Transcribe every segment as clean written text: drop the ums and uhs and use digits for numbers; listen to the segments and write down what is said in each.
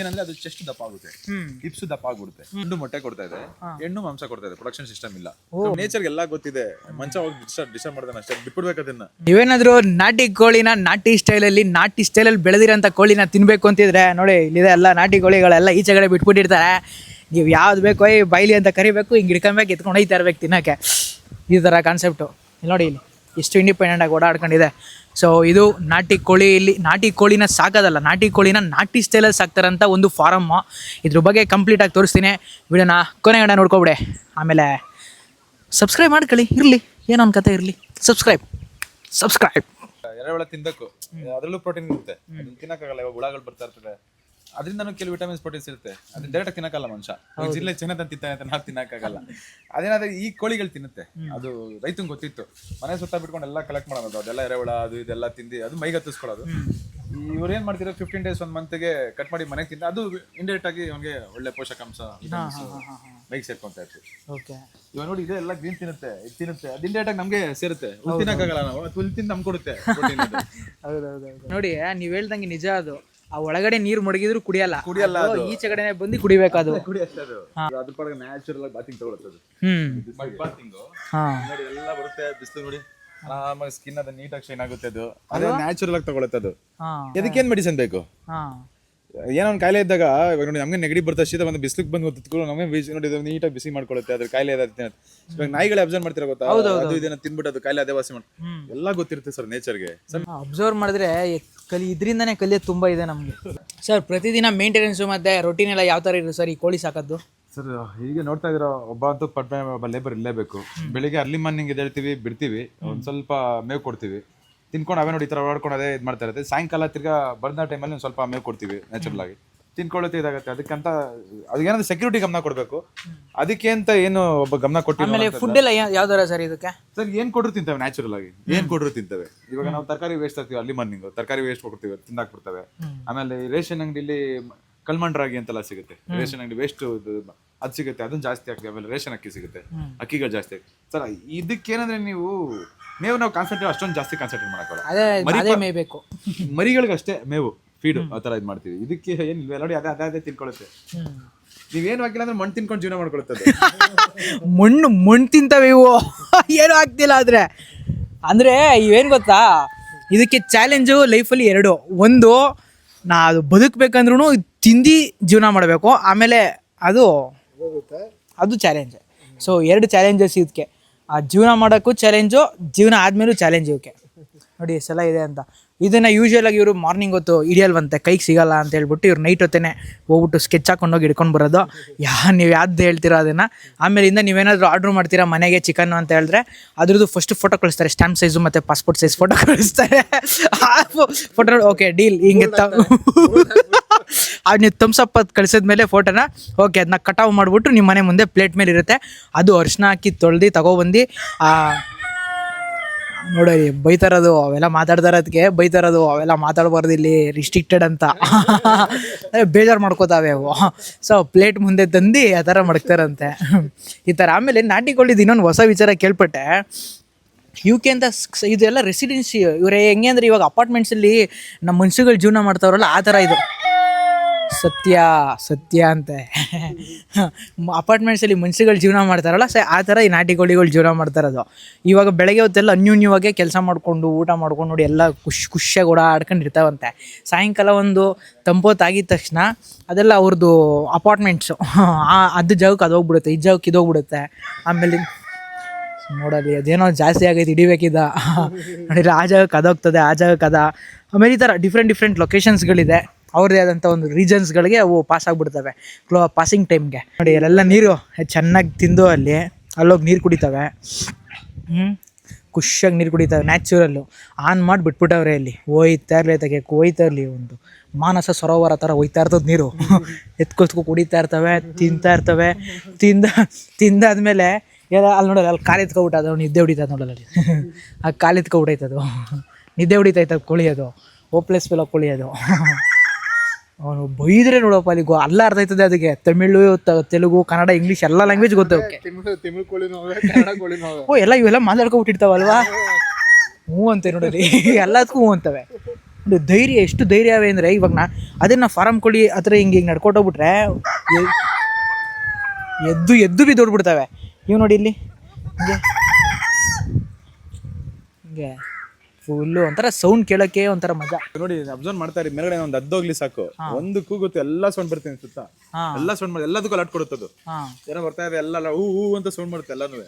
ಏನಂದ್ರೆ ಅದು ಚೆಸ್ಟ್ ದಪ್ಪ ಆಗುತ್ತೆ, ಹಿಪ್ಸ್ ದಪ್ಪ ಆಗ್ಬಿಡುತ್ತೆ. ಹೆಣ್ಣು ಮೊಟ್ಟೆ ಕೊಡ್ತಾ ಇದೆ, ಹೆಣ್ಣು ಮಾಂಸ ಕೊಡ್ತಾ ಇದೆ. ಪ್ರೊಡಕ್ಷನ್ ಸಿಸ್ಟಮ್ ಇಲ್ಲ. ನೇಚರ್ ಎಲ್ಲ ಗೊತ್ತಿದೆ, ಮಂಚ ಹೋಗಿ ಡಿಸ್ಟರ್ಬ್ ಮಾಡ್ತಾನೆ ಅಷ್ಟೇ, ಬಿಟ್ಬಿಡ್ಬೇಕು ಅದನ್ನ. ನೀವೇನಾದ್ರು ನಾಟಿ ಕೋಳಿನ ನಾಟಿ ಸ್ಟೈಲಲ್ಲಿ ಬೆಳೆದಿರೋಂಥ ಕೋಳಿನ ತಿನ್ಬೇಕು ಅಂತಿದ್ರೆ ನೋಡಿ, ಇಲ್ಲಿದೆ ಎಲ್ಲ ನಾಟಿ ಕೋಳಿಗಳೆಲ್ಲ ಈಚೆಗಡೆ ಬಿಟ್ಬಿಟ್ಟಿರ್ತಾರೆ. ನೀವು ಯಾವ್ದು ಬೇಕೋ ಬೈಲಿ ಅಂತ ಕರಿಬೇಕು, ಹಿಂಗೆ ಹಿಡ್ಕೊಬೇಕು, ಎತ್ಕೊಂಡು ಹೋಯ್ತಾ ಇರ್ಬೇಕು ತಿನ್ನೋಕ್ಕೆ. ಈ ಥರ ಕಾನ್ಸೆಪ್ಟು ಇಲ್ಲಿ ನೋಡಿ, ಇಲ್ಲಿ ಎಷ್ಟು ಇಂಡಿಪೆಂಡೆಂಟಾಗಿ ಓಡಾಡ್ಕೊಂಡಿದೆ. ಸೊ ಇದು ನಾಟಿ ಕೋಳಿ. ಇಲ್ಲಿ ನಾಟಿ ಕೋಳಿನ ಸಾಕೋದಲ್ಲ, ನಾಟಿ ಕೋಳಿನ ನಾಟಿ ಸ್ಟೈಲಲ್ಲಿ ಸಾಕ್ತಾರಂಥ ಒಂದು ಫಾರಮ್ಮು. ಇದ್ರ ಬಗ್ಗೆ ಕಂಪ್ಲೀಟಾಗಿ ತೋರಿಸ್ತೀನಿ. ವಿಡಿಯೋನ ಕೊನೆಗಡೆ ನೋಡ್ಕೊಬಿಡೆ, ಆಮೇಲೆ ಸಬ್ಸ್ಕ್ರೈಬ್ ಮಾಡ್ಕೊಳ್ಳಿ. ಇರಲಿ ಏನೋ ಒಂದು ಕತೆ ಇರಲಿ, ಸಬ್ಸ್ಕ್ರೈಬ್. ಎರೆಹುಳ ತಿನ್ಬೇಕು, ಅದರಲ್ಲೂ ಪ್ರೋಟೀನ್ ಇರುತ್ತೆ. ಅದನ್ನ ತಿನ್ನಕ್ಕಾಗಲ್ಲ, ಇವಾಗ ಹುಳಗಳು ಬರ್ತಾ ಇರ್ತದೆ, ಅದರಿಂದ ಕೆಲವು ವಿಟಮಿನ್ಸ್ ಪ್ರೋಟೀನ್ಸ್ ಇರುತ್ತೆ. ಅದನ್ನ ಡೈರೆಕ್ಟ್ ತಿನ್ನಕ್ಕಲ್ಲ ಮನುಷ್ಯ. ಜಿಲ್ಲೆ ಚಿನ್ನದ ತಿಂತಾನೆ ಅಂತ ನಾವು ತಿನ್ನಕ್ಕಾಗಲ್ಲ. ಅದೇನಾದ್ರೆ ಈ ಕೋಳಿಗಳು ತಿನ್ನುತ್ತೆ. ಅದು ರೈತಂಗೆ ಗೊತ್ತಿತ್ತು. ಮನೆ ಸುತ್ತ ಬಿಟ್ಕೊಂಡು ಎಲ್ಲ ಕಲೆಕ್ಟ್ ಮಾಡೋದು, ಅದೆಲ್ಲ ಎರೆಹುಳ ಅದು ಇದೆಲ್ಲ ತಿಂದು ಅದು ಮೈಗೆ ಹತ್ತಿಸ್ಕೊಳ್ಳೋದು. ಇವ್ರು ಏನ್ ಮಾಡ್ತಿರೋ 15 days 1 monthಗೆ ಕಟ್ ಮಾಡಿ ಮನೆಗೆ ತಿಂದ, ಅದು ಇಂಡೈರೆಕ್ಟ್ ಆಗಿ ಅವನಿಗೆ ಒಳ್ಳೆ ಪೋಷಕಾಂಶ ಮೈಗೆ ಸೇರ್ಕೊಂತ ಇರ್ತೀವಿ. ಇವಾಗ ನೋಡಿ, ಇದೆಲ್ಲ ಗ್ರೀನ್ ತಿನ್ನುತ್ತೆ, ಇದು ತಿನ್ನುತ್ತೆ, ಅದು ಇಂಡೈರೆಕ್ಟ್ ಆಗಿ ನಮ್ಗೆ ಸೇರುತ್ತೆ. ತಿನ್ನಕ್ಕಾಗಲ್ಲ, ನಾವು ಹುಲ್ ತಿಂದು ನಮ್ಗೆ ಕೊಡುತ್ತೆ. ನೋಡಿ, ನೀವ್ ಹೇಳ್ದಂಗೆ ನಿಜ. ಅದು ಆ ಒಳಗಡೆ ನೀರು ಮಡಗಿದ್ರು ಕುಡಿಯಲ್ಲ, ಈಚೆ ಕಡೆ ಬಂದು ಕುಡಿಬೇಕು. ಅದು ಅದ್ರ ಪರ ನ್ಯಾಚುರಲ್ ಆಗಿ ಬಾತಿಂಗ್ ತಗೊಳುತ್ತೆ. ಬಾತಿಂಗ್ ನೋಡಿ, ಎಲ್ಲ ಬರುತ್ತೆ. ಬಿಸಿಲು ನೋಡಿ, ಆರಾಮಾಗಿ ಸ್ಕಿನ್ ಅದು ನೀಟಾಗಿ ಶೈನ್ ಆಗುತ್ತೆ. ಅದು ಅದೇ ನ್ಯಾಚುರಲ್ ಆಗಿ ತಗೊಳುತ್ತೆ. ಅದು ಅದಕ್ಕೇನ್ ಮೆಡಿಸಿನ್ ಬೇಕು? ಏನೋ ಒಂದು ಕಾಯಿಲೆ ಇದ್ದಾಗ, ಇವಾಗ ನೋಡಿ ನಮ್ಗೆ ನೆಗಡಿ ಬರ್ತಾ, ಶೀತ ಬಂದು ಬಿಸಿಲಿಗೆ ಬಂದು ಗೊತ್ತಿಟ್ಕೊಂಡು ನಮಗೆ ನೋಡಿ ನೀಟಾಗಿ ಬಿಸಿ ಮಾಡ್ಕೊಳ್ಳುತ್ತೆ. ಅದ್ರ ಕಾಯಿಲೆ ಇವಾಗ ನಾಯಿಗಳೇ ಅಬ್ಸರ್ವ್ ಮಾಡ್ತಿರೋ ಗೊತ್ತಾ, ಅದು ಇದನ್ನ ತಿನ್ಬಿಟ್ಟು ಅದು ಕಾಯಿಲೆ ಅದೇ ವಾಸಿ ಮಾಡಿ ಎಲ್ಲ ಗೊತ್ತಿರುತ್ತೆ ಸರ್ ನೇಚರ್ಗೆ. ಅಬ್ಸರ್ವ್ ಮಾಡಿದ್ರೆ ಇದರಿಂದಾನೇ ಕಲಿಯೋದು ತುಂಬಾ ಇದೆ ನಮ್ಗೆ. ಸರ್, ಪ್ರತಿದಿನ ಮೇಂಟೆನೆನ್ಸ್ ಮತ್ತೆ ರೊಟೀನ್ ಎಲ್ಲ ಯಾವ ತರ ಇರುತ್ತೆ ಸರ್ ಈ ಕೋಳಿ ಸಾಕದ್ದು? ಸರ್, ಹೀಗೆ ನೋಡ್ತಾ ಇದ್ದೀರಾ, ಒಬ್ಬ ಅಂತೂ ಒಬ್ಬ ಲೇಬರ್ ಇರಲೇಬೇಕು. ಬೆಳಿಗ್ಗೆ ಅರ್ಲಿ ಮಾರ್ನಿಂಗ್ ಎದ್ದೇಳ್ತೀವಿ, ಬಿಡ್ತೀವಿ, ಒಂದ್ ಸ್ವಲ್ಪ ಮೇವು ಕೊಡ್ತೀವಿ, ತಿನ್ಕೊಂಡು ಅವೇ ನೋಡಿ ಈ ಥರ ಓಡಾಡ್ಕೊಂಡು ಅದೇ ಇದು ಮಾಡ್ತಾ ಇರುತ್ತೆ. ಸಾಯಂಕಾಲ ತಿರ್ಗಾ ಬರ್ದ ಟೈಮಲ್ಲಿ ಒಂದು ಸ್ವಲ್ಪ ಮೇವು ಕೊಡ್ತೀವಿ, ನ್ಯಾಚುರಲ್ ಆಗಿ ತಿನ್ಕೊಳ್ಳುತ್ತೆ. ಇದಾಗುತ್ತೆ. ಅದಕ್ಕಂತ ಅದಕ್ಕೇನಾದ್ರು ಸೆಕ್ಯೂರಿಟಿ ಗಮನ ಕೊಡಬೇಕು. ಅದಕ್ಕೆ ಅಂತ ಏನು ಒಬ್ಬ ಗಮನ ಕೊಟ್ಟಿಲ್ಲ. ಫುಡ್ ಎಲ್ಲ ಯಾವ್ದಾರ ಸರ್ ಇದಕ್ಕೆ? ಸರ್, ಏನ್ ಕೊಡ್ರು ತಿಂತವೆ, ನ್ಯಾಚುರಲ್ ಆಗಿ ಏನ್ ಕೊಡ್ರು ತಿಂತವೆ. ಇವಾಗ ನಾವು ತರಕಾರಿ ವೇಸ್ಟ್ ಆಗ್ತೀವಿ, ಅರ್ಲಿ ಮಾರ್ನಿಂಗ್ ತರಕಾರಿ ವೇಸ್ಟ್ ಕೊಡ್ತೀವಿ, ತಿಂದಾಕ್ಬಿಡ್ತವೆ. ಆಮೇಲೆ ರೇಷನ್ ಅಂಗಡಿಲಿ ಕಲ್ಮಂಡ್ ರಾಗಿ ಅಂತೆಲ್ಲ ಸಿಗುತ್ತೆ, ರೇಷನ್ ಅಂಗಡಿ ವೇಸ್ಟ್ ಅದು ಸಿಗುತ್ತೆ, ಅದನ್ನ ಜಾಸ್ತಿ ಆಗ್ತದೆ. ಆಮೇಲೆ ರೇಷನ್ ಅಕ್ಕಿ ಸಿಗುತ್ತೆ, ಅಕ್ಕಿಗಳು ಜಾಸ್ತಿ ಆಗ್ತದೆ. ಸರ್, ಇದಕ್ಕೇನಂದ್ರೆ ನೀವು ಮೇವು ನಾವು ಕಾನ್ಸಂಟ್ರೇಟ್ ಅಷ್ಟೊಂದು ಜಾಸ್ತಿ ಕಾನ್ಸಂಟ್ರೇಟ್ ಮಾಡಕ್ಕಲ್ಲ. ಮೇಯ್ಬೇಕು, ಮರಿಗಳಿಗೆ ಅಷ್ಟೇ ಮೇವು ಫೀಡ್ ಆ ಥರ ಇದು ಮಾಡ್ತೀವಿ. ಇದಕ್ಕೆ ಏನಿಲ್ವೇ ನೋಡಿ, ಅದೇ ತಿನ್ಕೊಳ್ಳುತ್ತೆ. ನೀವೇನು ಹಾಕಿಲ್ಲ ಅಂದ್ರೆ ಮಣ್ಣು ತಿನ್ಕೊಂಡು ಜೀವನ ಮಾಡ್ಕೊಳುತ್ತದೆ. ಮಣ್ಣು ತಿಂತವೆ ಇವು, ಏನು ಆಗ್ತಿಲ್ಲ. ಅಂದ್ರೆ ಇವೇನು ಗೊತ್ತಾ, ಇದಕ್ಕೆ ಚಾಲೆಂಜು ಲೈಫಲ್ಲಿ ಎರಡು. ಒಂದು, ನಾ ಅದು ಬದುಕಬೇಕಂದ್ರೂ ತಿಂದು ಜೀವನ ಮಾಡಬೇಕು, ಆಮೇಲೆ ಅದು ಚಾಲೆಂಜ್. ಸೊ 2 ಚಾಲೆಂಜಸ್ ಇದಕ್ಕೆ. ಆ ಜೀವನ ಮಾಡೋಕ್ಕೂ ಚಾಲೆಂಜು, ಜೀವನ ಆದಮೇಲೂ ಚಾಲೆಂಜ್ ಇವಕ್ಕೆ. ನೋಡಿ ಎಷ್ಟೆಲ್ಲ ಇದೆ ಅಂತ. ಇದನ್ನು ಯೂಶ್ವಲ್ ಆಗಿ ಇವರು ಮಾರ್ನಿಂಗ್ ಹೊತ್ತು ಹಿಡಿಯಲ್ವಂತೆ, ಕೈಗೆ ಸಿಗಲ್ಲ ಅಂತ ಹೇಳ್ಬಿಟ್ಟು ಇವ್ರು ನೈಟ್ ಹೊತ್ತೇ ಹೋಗ್ಬಿಟ್ಟು ಸ್ಕೆಚ್ ಹಾಕೊಂಡೋಗಿ ಹಿಡ್ಕೊಂಡು ಬರೋದು. ನೀವು ಯಾವ್ದು ಹೇಳ್ತೀರೋ ಅದನ್ನು. ಆಮೇಲಿಂದ ನೀವೇನಾದರೂ ಆರ್ಡ್ರ್ ಮಾಡ್ತೀರಾ ಮನೆಗೆ ಚಿಕನ್ನು ಅಂತ ಹೇಳಿದ್ರೆ ಅದ್ರದ್ದು ಫಸ್ಟ್ ಫೋಟೋ ಕಳಿಸ್ತಾರೆ, ಸ್ಟ್ಯಾಂಪ್ ಸೈಜು ಮತ್ತು ಪಾಸ್ಪೋರ್ಟ್ ಸೈಜ್ ಫೋಟೋ ಕಳಿಸ್ತಾರೆ. ಫೋಟೋ ಓಕೆ ಡೀಲ್, ಹಿಂಗೆ ಅದು ನೀವು ಥಮ್ಸಪ್ ಕಳಿಸಿದ್ಮೇಲೆ ಫೋಟೋನ ಓಕೆ ಅದನ್ನ ಕಟಾವು ಮಾಡಿಬಿಟ್ಟು ನಿಮ್ಮ ಮನೆ ಮುಂದೆ ಪ್ಲೇಟ್ ಮೇಲೆ ಇರುತ್ತೆ. ಅದು ಅರಿಶಿನ ಹಾಕಿ ತೊಳೆದು ತಗೊಬಂದು ನೋಡಿ ಬೈತಾರದು, ಅವೆಲ್ಲ ಮಾತಾಡ್ತಾರದಕ್ಕೆ ಬೈತಾರದು, ಅವೆಲ್ಲ ಮಾತಾಡಬಾರ್ದು ಇಲ್ಲಿ, ರಿಸ್ಟ್ರಿಕ್ಟೆಡ್ ಅಂತ ಬೇಜಾರು ಮಾಡ್ಕೋತಾವೆ ಅವು. ಸೊ ಪ್ಲೇಟ್ ಮುಂದೆ ತಂದು ಆ ಥರ ಮಡಗ್ತಾರಂತೆ ಈ ಥರ. ಆಮೇಲೆ ನಾಟಿ ಕೋಳಿದು ಇನ್ನೊಂದು ಹೊಸ ವಿಚಾರ ಕೇಳ್ಪಟ್ಟೆ. UK ಅಂತ ಇದೆಲ್ಲ ರೆಸಿಡೆನ್ಸಿ. ಇವರೇ ಹೆಂಗೆ ಅಂದರೆ ಇವಾಗ ಅಪಾರ್ಟ್ಮೆಂಟ್ಸಲ್ಲಿ ನಮ್ಮ ಮನುಷ್ಯಗಳು ಜೀವನ ಮಾಡ್ತಾವ್ರಲ್ಲ ಆ ಥರ ಇದು. ಸತ್ಯ ಅಂತೆ ಅಪಾರ್ಟ್ಮೆಂಟ್ಸಲ್ಲಿ ಮನುಷ್ಯಗಳು ಜೀವನ ಮಾಡ್ತಾರಲ್ಲ ಆ ಥರ ಈ ನಾಟಿ ಕೋಳಿಗಳು ಜೀವನ ಮಾಡ್ತಾರದು. ಇವಾಗ ಬೆಳಗ್ಗೆ ಹೊತ್ತೆಲ್ಲ ಅನ್ಯೂನ್ಯವಾಗೇ ಕೆಲಸ ಮಾಡಿಕೊಂಡು ಊಟ ಮಾಡ್ಕೊಂಡು ನೋಡಿ ಎಲ್ಲ ಖುಷಿಯಾಗಿ ಓಡಾಡ್ಕೊಂಡು ಇರ್ತಾವಂತೆ. ಸಾಯಂಕಾಲ ಒಂದು ತಂಪೊತ್ತಾಗಿದ ತಕ್ಷಣ ಅದೆಲ್ಲ ಅವ್ರದ್ದು ಅಪಾರ್ಟ್ಮೆಂಟ್ಸು, ಅದು ಜಾಗಕ್ಕೆ ಅದು ಹೋಗ್ಬಿಡುತ್ತೆ, ಈ ಜಾಗಕ್ಕೆ ಇದು ಹೋಗ್ಬಿಡುತ್ತೆ. ಆಮೇಲೆ ನೋಡಲಿ ಅದೇನೋ ಜಾಸ್ತಿ ಆಗೈತೆ, ಹಿಡಿಬೇಕಿದ್ದ ನೋಡಿದ್ರೆ ಆ ಜಾಗಕ್ಕೆ ಅದೋಗ್ತದೆ, ಆ ಜಾಗಕ್ಕೆ ಆಮೇಲೆ ಈ ಥರ ಡಿಫ್ರೆಂಟ್ ಲೊಕೇಶನ್ಸ್ಗಳಿದೆ. ಅವ್ರದ್ದೇ ಆದಂಥ ಒಂದು ರೀಜನ್ಸ್ಗಳಿಗೆ ಅವು ಪಾಸ್ ಆಗಿಬಿಡ್ತವೆ ಪಾಸಿಂಗ್ ಟೈಮ್ಗೆ. ನೋಡಿ ಅಲ್ಲೆಲ್ಲ ನೀರು ಚೆನ್ನಾಗಿ ತಿಂದು ಅಲ್ಲೋಗಿ ನೀರು ಕುಡಿತವೆ. ಖುಷಿಯಾಗಿ ನೀರು ಕುಡಿತವೆ, ನ್ಯಾಚುರಲ್ಲು. ಆನ್ ಮಾಡಿ ಬಿಟ್ಬಿಟ್ಟವ್ರೆ ಅಲ್ಲಿ, ಹೋಯ್ತಾ ಇರಲಿ ಒಂದು ಮಾನಸ ಸರೋವರ ಥರ ಹೋಯ್ತಾ ಇರ್ತದೆ ನೀರು. ಎತ್ಕೊತ್ಕೊ ಕುಡಿತಾ ಇರ್ತವೆ, ತಿಂತಾ ಇರ್ತವೆ. ತಿಂದಾದ್ಮೇಲೆ ಅಲ್ಲಿ ನೋಡೋಲ್ಲ, ಅಲ್ಲಿ ಕಾಲು ಎತ್ಕೊಬಿಟ್ಟದು, ಅವ್ನು ನಿದ್ದೆ ಹೊಡಿತದೆ ನೋಡಲ್ಲ ಅಲ್ಲಿ. ಆ ಕಾಲು ಎತ್ಕೊಬಿಟ್ಟೈತದು, ನಿದ್ದೆ ಹೊಡಿತೈತದು ಕೋಳಿ. ಅದು ಹೋಪ್ಲೆಸ್ ಫೆಲೋ ಕೋಳಿ ಅದು. ಅವನು ಬೈದ್ರೆ ನೋಡಪ್ಪ ಅಲ್ಲಿ ಅಲ್ಲ ಅರ್ಥ ಆಯ್ತದೆ ಅದಕ್ಕೆ. ತಮಿಳು, ತೆಲುಗು, ಕನ್ನಡ, ಇಂಗ್ಲೀಷ್ ಎಲ್ಲ ಲ್ಯಾಂಗ್ವೇಜ್ ಗೊತ್ತವಕ್ಕೆ. ಓ ಎಲ್ಲ ಇವೆಲ್ಲ ಮಾತಾಡ್ಕೊಬಿಟ್ಟಿರ್ತಾವಲ್ವಾ. ಹ್ಞೂ ಅಂತೆ ನೋಡಲಿ, ಎಲ್ಲದಕ್ಕೂ ಹ್ಞೂ ಅಂತವೆ. ಒಂದು ಧೈರ್ಯ, ಎಷ್ಟು ಧೈರ್ಯವೇ ಅಂದರೆ ಇವಾಗ ಅದನ್ನು ಫಾರಮ್ ಕೋಳಿ ಹತ್ರ ಹಿಂಗೆ ನಡ್ಕೊಟ್ಟೋಗ್ಬಿಟ್ರೆ ಎದ್ದು ಬಿದ್ದೋಡ್ಬಿಡ್ತವೆ. ಇವು ನೋಡಿ ಇಲ್ಲಿ ಹಿಂಗೆ ಹಿಂಗೆ ಫುಲ್ಲು ಒಂಥರ ಸೌಂಡ್ ಕೇಳೋಕ್ಕೆ ಒಂಥರ ಮಜಾ. ನೋಡಿ ಅಬ್ಸರ್ವ್ ಮಾಡ್ತಾ ಇರಿ, ಮೇಲ್ಗಡೆ ಒಂದು ಹದ್ದೋಗ್ಲಿ ಸಾಕು, ಒಂದು ಕೂಗುತ್ತೆ ಎಲ್ಲ ಸೌಂಡ್ ಬರ್ತೀನಿ ಸುತ್ತ, ಎಲ್ಲ ಸೌಂಡ್ ಮಾಡಿ ಎಲ್ಲದಕ್ಕೂ ಅಲರ್ಟ್ ಕೊಡುತ್ತದು. ಏನೋ ಬರ್ತಾ ಇದೆ ಎಲ್ಲ ಹೂ ಹೂ ಅಂತ ಸೌಂಡ್ ಮಾಡುತ್ತೆ ಎಲ್ಲಾನು.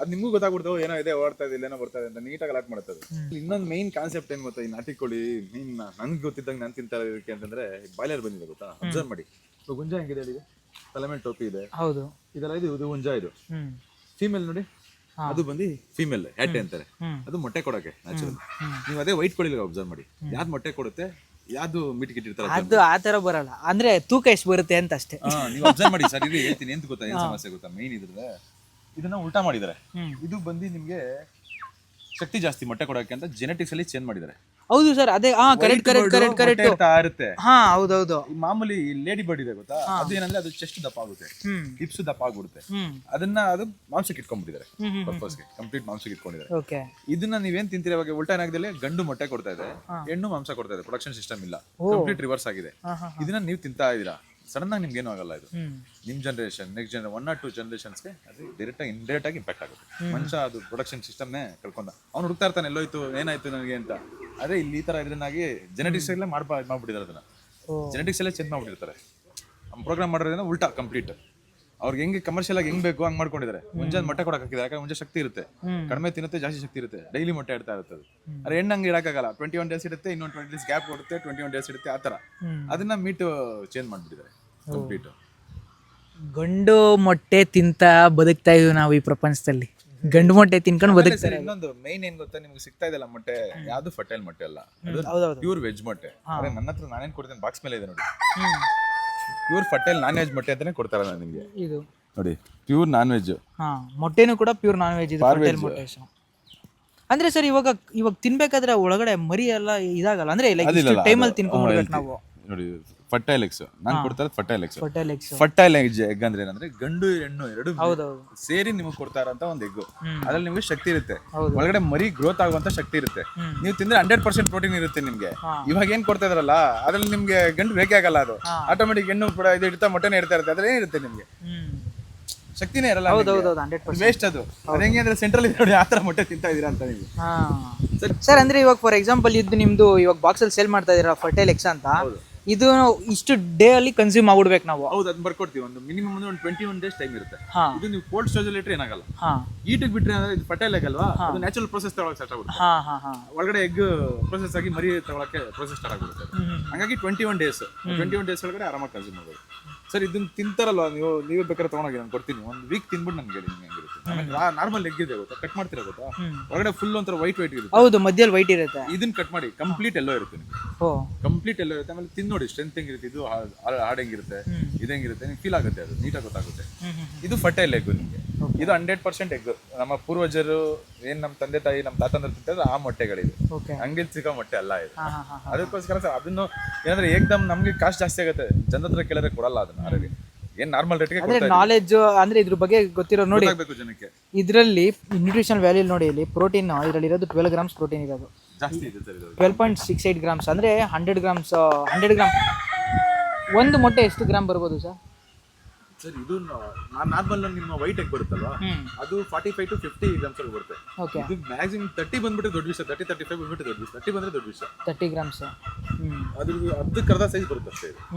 ಅದ್ ನಿಮ್ಗೂ ಗೊತ್ತಾಗ್ಬಿಡ್ತಾವ ಏನೋ ಇದೆ ಓಡ್ತಾ ಇದೆ, ಏನೋ ಬರ್ತಾ ಇದೆ ಅಂತ ನೀಟಾಗಿ ಅಲರ್ಟ್ ಮಾಡುತ್ತದೆ. ಇನ್ನೊಂದು ಮೈನ್ ಕಾನ್ಸೆಪ್ಟ್ ಏನ್ ಗೊತ್ತಾ, ಈ ನಾಟಿ ಕೋಳಿ ಮೀನ್ ನನ್ಗೆ ಗೊತ್ತಿದ್ದಂಗೆ ನಾನು ತಿಂತಾ ಇರೋದಕ್ಕೆ ಅಂತಂದ್ರೆ ಬಾಯ್ಲರ್ ಬಂದಿದೆ ಗೊತ್ತಾ. ಅಬ್ಸರ್ವ್ ಮಾಡಿ, ಗುಂಜ ಹೆಂಗಿದೆ ಹೇಳಿ, ತಲೆ ಮೇಲೆ ಟೋಪಿ ಇದೆ, ಹೌದು ಇದೆಲ್ಲ ಇದು ಹುಂಜ, ಇದು ಫೀಮೇಲ್ ನೋಡಿ, ಅದು ಬಂದು ಫೀಮೇಲ್ ಹ್ಯಾಟೆ ಅಂತಾರೆ, ಅದು ಮೊಟ್ಟೆ ಕೊಡೋಕೆ ನ್ಯಾಚುರಲ್. ನೀವು ಅದೇ ವೈಟ್ ಕೋಳಿ ಅಬ್ಸರ್ವ್ ಮಾಡಿ, ಯಾವ್ದು ಮೊಟ್ಟೆ ಕೊಡುತ್ತೆ, ಯಾವ್ದು ಮೀಟ್ ಗಿಟ್ಟಿರ್ತಾರೆ, ಅದು ಆ ತರ ಬರಲ್ಲ, ಅಂದ್ರೆ ತೂಕ ಎಷ್ಟು ಬರುತ್ತೆ ಅಂತ ಅಷ್ಟೇ. ನೀವು ಅಬ್ಸರ್ವ್ ಮಾಡಿ ಸರ್. ಇದು ಹೇಳ್ತೀನಿ ಎಂತ ಗೊತ್ತಾ, ಏನ್ ಸಮಸ್ಯೆ ಗೊತ್ತಾ, ಮೈನ್ ಇದ್ರೆ ಇದನ್ನ ಉಲ್ಟಾ ಮಾಡಿದ್ದಾರೆ. ಇದು ಬಂದು ನಿಮ್ಗೆ ಶಕ್ತಿ ಜಾಸ್ತಿ ಮೊಟ್ಟೆ ಕೊಡೋಕೆ ಅಂತ ಜೆನೆಟಿಕ್ಸ್ ಅಲ್ಲಿ ಚೇಂಜ್ ಮಾಡಿದ್ದಾರೆ. ಹೌದು ಸರ್, ಅದೇ ಕರೆಕ್ಟ್ ಇರುತ್ತೆ. ಹಾ ಹೌದೌದು. ಮಾಮೂಲಿ ಲೇಡಿ ಬರ್ಡ್ ಇದೆ ಗೊತ್ತಾ, ಅದು ಏನಂದ್ರೆ ಅದು ಚೆಸ್ಟ್ ದಪ್ಪ ಆಗುತ್ತೆ, ಹಿಪ್ಸ್ ದಪ್ಪ ಆಗ್ಬಿಡುತ್ತೆ. ಅದನ್ನ ಅದು ಮಾಂಸಕ್ಕೆ ಇಟ್ಕೊಂಡ್ಬಿಟ್ಟಿದ್ದಾರೆ, ಪರ್ಪಸ್ಗೆ ಕಂಪ್ಲೀಟ್ ಮಾಂಸಕ್ಕೆ ಇಟ್ಕೊಂಡಿದ್ದಾರೆ. ಇದನ್ನ ನೀವೇನ್ ತಿಂತೀರ ಇವಾಗ ಉಲ್ಟಾ ಏನಾಗಿದೆ, ಗಂಡು ಮೊಟ್ಟೆ ಕೊಡ್ತಾ ಇದೆ, ಹೆಣ್ಣು ಮಾಂಸ ಕೊಡ್ತಾ ಇದೆ, ಪ್ರೊಡಕ್ಷನ್ ಸಿಸ್ಟಮ್ ಇಲ್ಲ, ಕಂಪ್ಲೀಟ್ ರಿವರ್ಸ್ ಆಗಿದೆ. ಇದನ್ನ ನೀವು ತಿಂತಾ ಇದೀರಾ, ಸಡನ್ ಆಗಿ ನಿಮ್ಗೆ ಏನೂ ಆಗಲ್ಲ. ಇದು ನಿಮ್ ಜನರೇಷನ್, ನೆಕ್ಸ್ಟ್ 1 or 2 ಜನರೇಷನ್ಸ್ಗೆ ಅದು ಡೈರೆಕ್ಟ್ ಆಗಿ ಇಂಡೈರೆಕ್ಟ್ ಆಗಿ ಇಂಪ್ಯಾಕ್ಟ್ ಆಗುತ್ತೆ. ಮನುಷ್ಯ ಅದು ಪ್ರೊಡಕ್ಷನ್ ಸಿಸ್ಟಮ್ನೇ ಕಳ್ಕೊಂಡ, ಅವ್ನು ಹುಡುಕ್ತಾ ಇರ್ತಾನೆ ಎಲ್ಲೋಯ್ತು ಏನಾಯ್ತು ನನಗೆ ಅಂತ. ಅದೇ ಇಲ್ಲಿ ಈ ತರ ಇದನ್ನಾಗಿ ಜೆನೆಟಿಕ್ಸ್ ಎಲ್ಲ ಮಾಡ್ಬಿಟ್ಟಿದ್ದಾರೆ, ಅದನ್ನ ಜೆನೆಟಿಕ್ಸ್ ಎಲ್ಲ ಚೇಂಜ್ ಮಾಡ್ಬಿಟ್ಟಿರ್ತಾರೆ. ಪ್ರೋಗ್ರಾಮ್ ಮಾಡೋದ್ರಿಂದ ಉಲ್ಟಾ ಕಂಪ್ಲೀಟ್ ಅವ್ರಿಗೆ ಹೆಂಗೆ ಕಮರ್ಷಿಯಲ್ ಆಗಿ ಹೆಂಗ್ ಬೇಕು ಹಂಗ್ ಮಾಡ್ಕೊಂಡಿದ್ದಾರೆ. ಮುಂಜಾನೆ ಮೊಟ್ಟೆ ಕೊಡಕ್ ಹಾಕಿದ್ದಾರೆ, ಯಾಕಂದ್ರೆ ಮುಂಜೆ ಶಕ್ತಿ ಇರುತ್ತೆ, ಕಡಿಮೆ ತಿನ್ನುತ್ತೆ, ಜಾಸ್ತಿ ಶಕ್ತಿ ಇರುತ್ತೆ, ಡೈಲಿ ಮೊಟ್ಟೆ ಇಡ್ತಾ ಇರುತ್ತೆ. ಅದು ಅರೆ ಹೆಣ್ಣು ಹಂಗೆ ಇಡಕ್ಕಾಗಲ್ಲ, 21 days ಇಡುತ್ತೆ, ಇನ್ನೊಂದು 20 days ಗ್ಯಾಪ್ ಕೊಡುತ್ತೆ, 21 days ಇಡುತ್ತೆ, ಆ ತರ ಅದನ್ನ ಮೀಟ್ ಚೇಂಜ್ ಮಾಡ್ಬಿಟ್ಟಿದ್ದಾರೆ ಕಂಪ್ಲೀಟ್. ಗಂಡು ಮೊಟ್ಟೆ ತಿಂತ ಬದುಕ್ತಾ ಇದೀವಿ ನಾವು ಈ ಪ್ರಪಂಚದಲ್ಲಿ, ಗಂಡು ಮೊಟ್ಟೆ ತಿನ್ಕೊಂಡು ಬದುಕ್ತಾರೆ. ಇನ್ನೊಂದು ಮೈನ್ ಏನ್ ಗೊತ್ತಾ, ನಿಮ್ಗೆ ಸಿಗ್ತಾ ಇದೆಲ್ಲ ಮೊಟ್ಟೆ, ಯಾವ್ದು ಫರ್ಟೈಲ್ ಮೊಟ್ಟೆ ಅಲ್ಲ, ಪ್ಯೂರ್ ವೆಜ್ ಮೊಟ್ಟೆ. ನನ್ನ ಹತ್ರ ನಾನೇನ್ ಕೊಡ್ತೇನೆ, ಬಾಕ್ಸ್ ಮೇಲೆ ಇದೆ ನೋಡಿ, ಪ್ಯೂರ್ ಫರ್ಟೈಲ್ ನಾನ್ ವೆಜ್ ಮೊಟ್ಟೆ ಅಂತಾನೆ ಕೊಡ್ತಾರ ನಿಮ್ಗೆ. ಇದು ನೋಡಿ ಪ್ಯೂರ್ ನಾನ್ ವೆಜ್, ಮೊಟ್ಟೆನೂ ಕೂಡ ಪ್ಯೂರ್ ನಾನ್ ವೆಜ್ ಇದು, ಫರ್ಟೈಲ್ ಮೊಟ್ಟೆ. ಅಂದ್ರೆ ಸರ್ ಇವಾಗ ತಿನ್ಬೇಕಾದ್ರೆ ಒಳಗಡೆ ಮರಿ ಎಲ್ಲ ಇದಾಗಲ್ಲ, ಅಂದ್ರೆ ಟೈಮಲ್ಲಿ ತಿನ್ಕೊಂಡ್ಬಿಡ್ಬೇಕು ನಾವು. ನೋಡಿ ಫರ್ಟೈಲ್ ಎಗ್ಸ್ ನಾನು ಕೊಡ್ತಾ ಇರೋದು ಫರ್ಟೈಲ್ ಎಗ್ ಅಂದ್ರೆ ಏನಂದ್ರೆ ಗಂಡು ಹೆಣ್ಣು ಎರಡು ಸೇರಿ ನಿಮಗೆ ಕೊಡ್ತಾ ಇರೋಂತ ಒಂದು ಎಗ್. ಅದ್ರಲ್ಲಿ ನಿಮ್ಗೆ ಶಕ್ತಿ ಇರುತ್ತೆ, ಒಳಗಡೆ ಮರಿ ಗ್ರೋತ್ ಆಗುವಂತ ಶಕ್ತಿ ಇರುತ್ತೆ. ನೀವು ತಿಂದ್ರೆ 100% ಪ್ರೋಟೀನ್ ಇರುತ್ತೆ ನಿಮ್ಗೆ. ಇವಾಗ ಏನ್ ಕೊಡ್ತಾ ಇದ್ರಲ್ಲ ಅದ್ರಲ್ಲಿ ನಿಮ್ಗೆ ಗಂಡು ಬೇಕೇ ಆಗಲ್ಲ, ಅದು ಆಟೋಮೆಟಿಕ್ ಹೆಣ್ಣು ಕೂಡ ಇದು ಇಡ್ತಾ ಮೊಟ್ಟೆನೇ ಇಡ್ತಾ ಇರುತ್ತೆ, ಅದ್ರಲ್ಲಿ ಏನಿರುತ್ತೆ ನಿಮ್ಗೆ ಶಕ್ತಿನೇ ಇರಲ್ಲ, ವೇಸ್ಟ್ ಅದು. ಅದ ಹೆಂಗೆ ಅಂದ್ರೆ ಸೆಂಟ್ರಲ್ ನೋಡಿ ಆ ತರ ಮೊಟ್ಟೆ ತಿಂತಾ ಇದೀರಾ ಅಂತ ನೀವು. ಸರ್ ಅಂದ್ರೆ ಇವಾಗ ಫಾರ್ ಎಕ್ಸಾಂಪಲ್ ಇದು ನಿಮ್ದು ಇವಾಗ ಬಾಕ್ಸ್ ಅಲ್ಲಿ ಸೇಲ್ ಮಾಡ್ತಾ ಇದೀರಾ ಫರ್ಟೈಲ್ ಎಗ್ಸ್ ಅಂತ, ಇದು ಇಷ್ಟು ಡೇ ಅಲ್ಲಿ ಕನ್ಸ್ಯೂಮ್ ಮಾಡ್ಬಿಡ್ಬೇಕು ನಾವು. ಹೌದು, ಅದನ್ನ ಬರ್ಕೊಡ್ತೀವಿ. ಒಂದು ಮಿನಿಮಮ್ ಒಂದು 21 days ಟೈಮ್ ಇರುತ್ತೆ. ಇದು ನೀವು ಕೋಲ್ಡ್ ಸ್ಟೋರೇಜ್ ಅಲ್ಲಿ ಇಟ್ಟರೆ ಏನಾಗಲ್ಲ. ಈಟಿಗೆ ಬಿಟ್ರೆ ಅಂದ್ರೆ ಇದು ಫರ್ಟೈಲ್ ಎಗ್ ಅಲ್ವಾ, ಅದು ನ್ಯಾಚುರಲ್ ಪ್ರೊಸೆಸ್ ತಗೊಳಕ್ ಸ್ಟಾರ್ಟ್ ಆಗುತ್ತೆ. ಒಳಗಡೆ ಎಗ್ ಪ್ರೊಸೆಸ್ ಆಗಿ ಮರಿ ತಗೊಳಕ್ಕೆ ಪ್ರೊಸೆಸ್ ಸ್ಟಾರ್ಟ್ ಆಗ್ಬಿಡುತ್ತೆ. ಹಾಗಾಗಿ 21 days ಒಳಗಡೆ ಆರಾಮಾಗಿ ಕನ್ಸ್ಯೂಮ್ ಮಾಡ್ಬೋದು. ಸರ್ ಇದನ್ನ ತಿಂತಾರಲ್ವಾ ನೀವೇ ಬೇಕಾದ್ರೆ ತಗೊಂಡೋಗಿ ನಾನು ಕೊಡ್ತೀನಿ, ಒಂದು ವೀಕ್ ತಿನ್ಬಿಟ್ಟು ನನ್ಗೆ ಹೇಳಿ ಹೆಂಗಿರುತ್ತೆ. ನಾರ್ಮಲ್ ಎಗ್ ಇದೆ ಗೊತ್ತಾ, ಕಟ್ ಮಾಡ್ತೀರಾ ಗೊತ್ತಾ, ಒಳಗಡೆ ಫುಲ್ ಒಂಥರ ವೈಟ್ ಇರುತ್ತೆ. ಹೌದು, ಮಧ್ಯದಲ್ಲಿ ವೈಟ್ ಇರುತ್ತೆ. ಇದನ್ನ ಕಟ್ ಮಾಡಿ ಕಂಪ್ಲೀಟ್ ಎಲ್ಲೋ ಇರುತ್ತೆ ನಿಮ್ಗೆ, ಕಂಪ್ಲೀಟ್ ಎಲ್ಲೋ ಇರುತ್ತೆ. ಆಮೇಲೆ ತಿನ್ನೋಡಿ ಸ್ಟ್ರೆಂತ್ ಹೆಂಗಿರುತ್ತೆ, ಇದು ಹಾರ್ಡ್ ಹೆಂಗಿರುತ್ತೆ, ಇದು ಹೆಂಗಿರುತ್ತೆ ನಿಮ್ಗೆ ಫೀಲ್ ಆಗುತ್ತೆ, ಅದು ನೀಟಾಗಿ ಗೊತ್ತಾಗುತ್ತೆ. ಇದು ಫರ್ಟೈಲ್ ಎಗ್ ನಿಮ್ಗೆ. ಇದು 100% ಎಗ್. ನಮ್ಮ ಪೂರ್ವಜರು ಏನ್ ನಮ್ಮ ತಂದೆ ತಾಯಿ ನಮ್ಮ ತಾತಂದ್ರು ತಿಂತಾರೆ ಆ ಮೊಟ್ಟೆಗಳಿದೆ, ಹಂಗೆ ಸಿಗೋ ಮೊಟ್ಟೆ ಅಲ್ಲ ಇದು. ಅದಕ್ಕೋಸ್ಕರ ಸರ್ ಅದನ್ನು ಏನಂದ್ರೆ ಏಕ್ದಮ್ ನಮ್ಗೆ ಕಾಸ್ಟ್ ಜಾಸ್ತಿ ಆಗುತ್ತೆ, ಜನರ ಹತ್ರ ಕೇಳಿದ್ರೆ ಕೊಡಲ್ಲ ಅದನ್ನ. ಏನ್ ನಾರ್ಮಲ್ ರೇಟ್ಗೆ ನಾಲೆಜ್ ಅಂದ್ರೆ ಇದ್ರ ಬಗ್ಗೆ ಗೊತ್ತಿರೋ ನೋಡಿ ಜನಕ್ಕೆ. ಇದರಲ್ಲಿ ನ್ಯೂಟ್ರಿಷನಲ್ ವ್ಯಾಲ್ಯೂ ನೋಡಿ, ಇಲ್ಲಿ ಪ್ರೋಟೀನ್ ಇದರಲ್ಲಿ ಇರೋದು 12 grams ಪ್ರೋಟೀನ್ ಇರೋದು, ಜಾಸ್ತಿ ಇದೆ ಸರ್. 12.68 grams ಅಂದ್ರೆ 100 grams. ಒಂದು ಮೊಟ್ಟೆ ಎಷ್ಟು ಗ್ರಾಮ್ ಬರ್ಬೋದು ಸರ್? ಸರ್ ಇದು ನಾರ್ಮಲ್ ನಿಮ್ಮ ವೈಟ್ ಎಗ್ ಬರುತ್ತಲ್ವಾ, ಅದು 45 to 50 grams ಬರುತ್ತೆ. ಇದು ಮ್ಯಾಕ್ಸಿಮಮ್ 30 ಬಂದ್ಬಿಟ್ಟು ದೊಡ್ಡ ವಿಷಯ, 30-35 ಬಂದ್ಬಿಟ್ಟು ದೊಡ್ಡ ವಿಷಯ, 30 ಬಂದ್ರೆ ದೊಡ್ಡ ವಿಷಯ. 30 grams ಅದು ಅರ್ಧಕ್ಕೆ ಅರ್ಧ ಸೈಜ್ ಬರುತ್ತೆ ಅಷ್ಟೇ,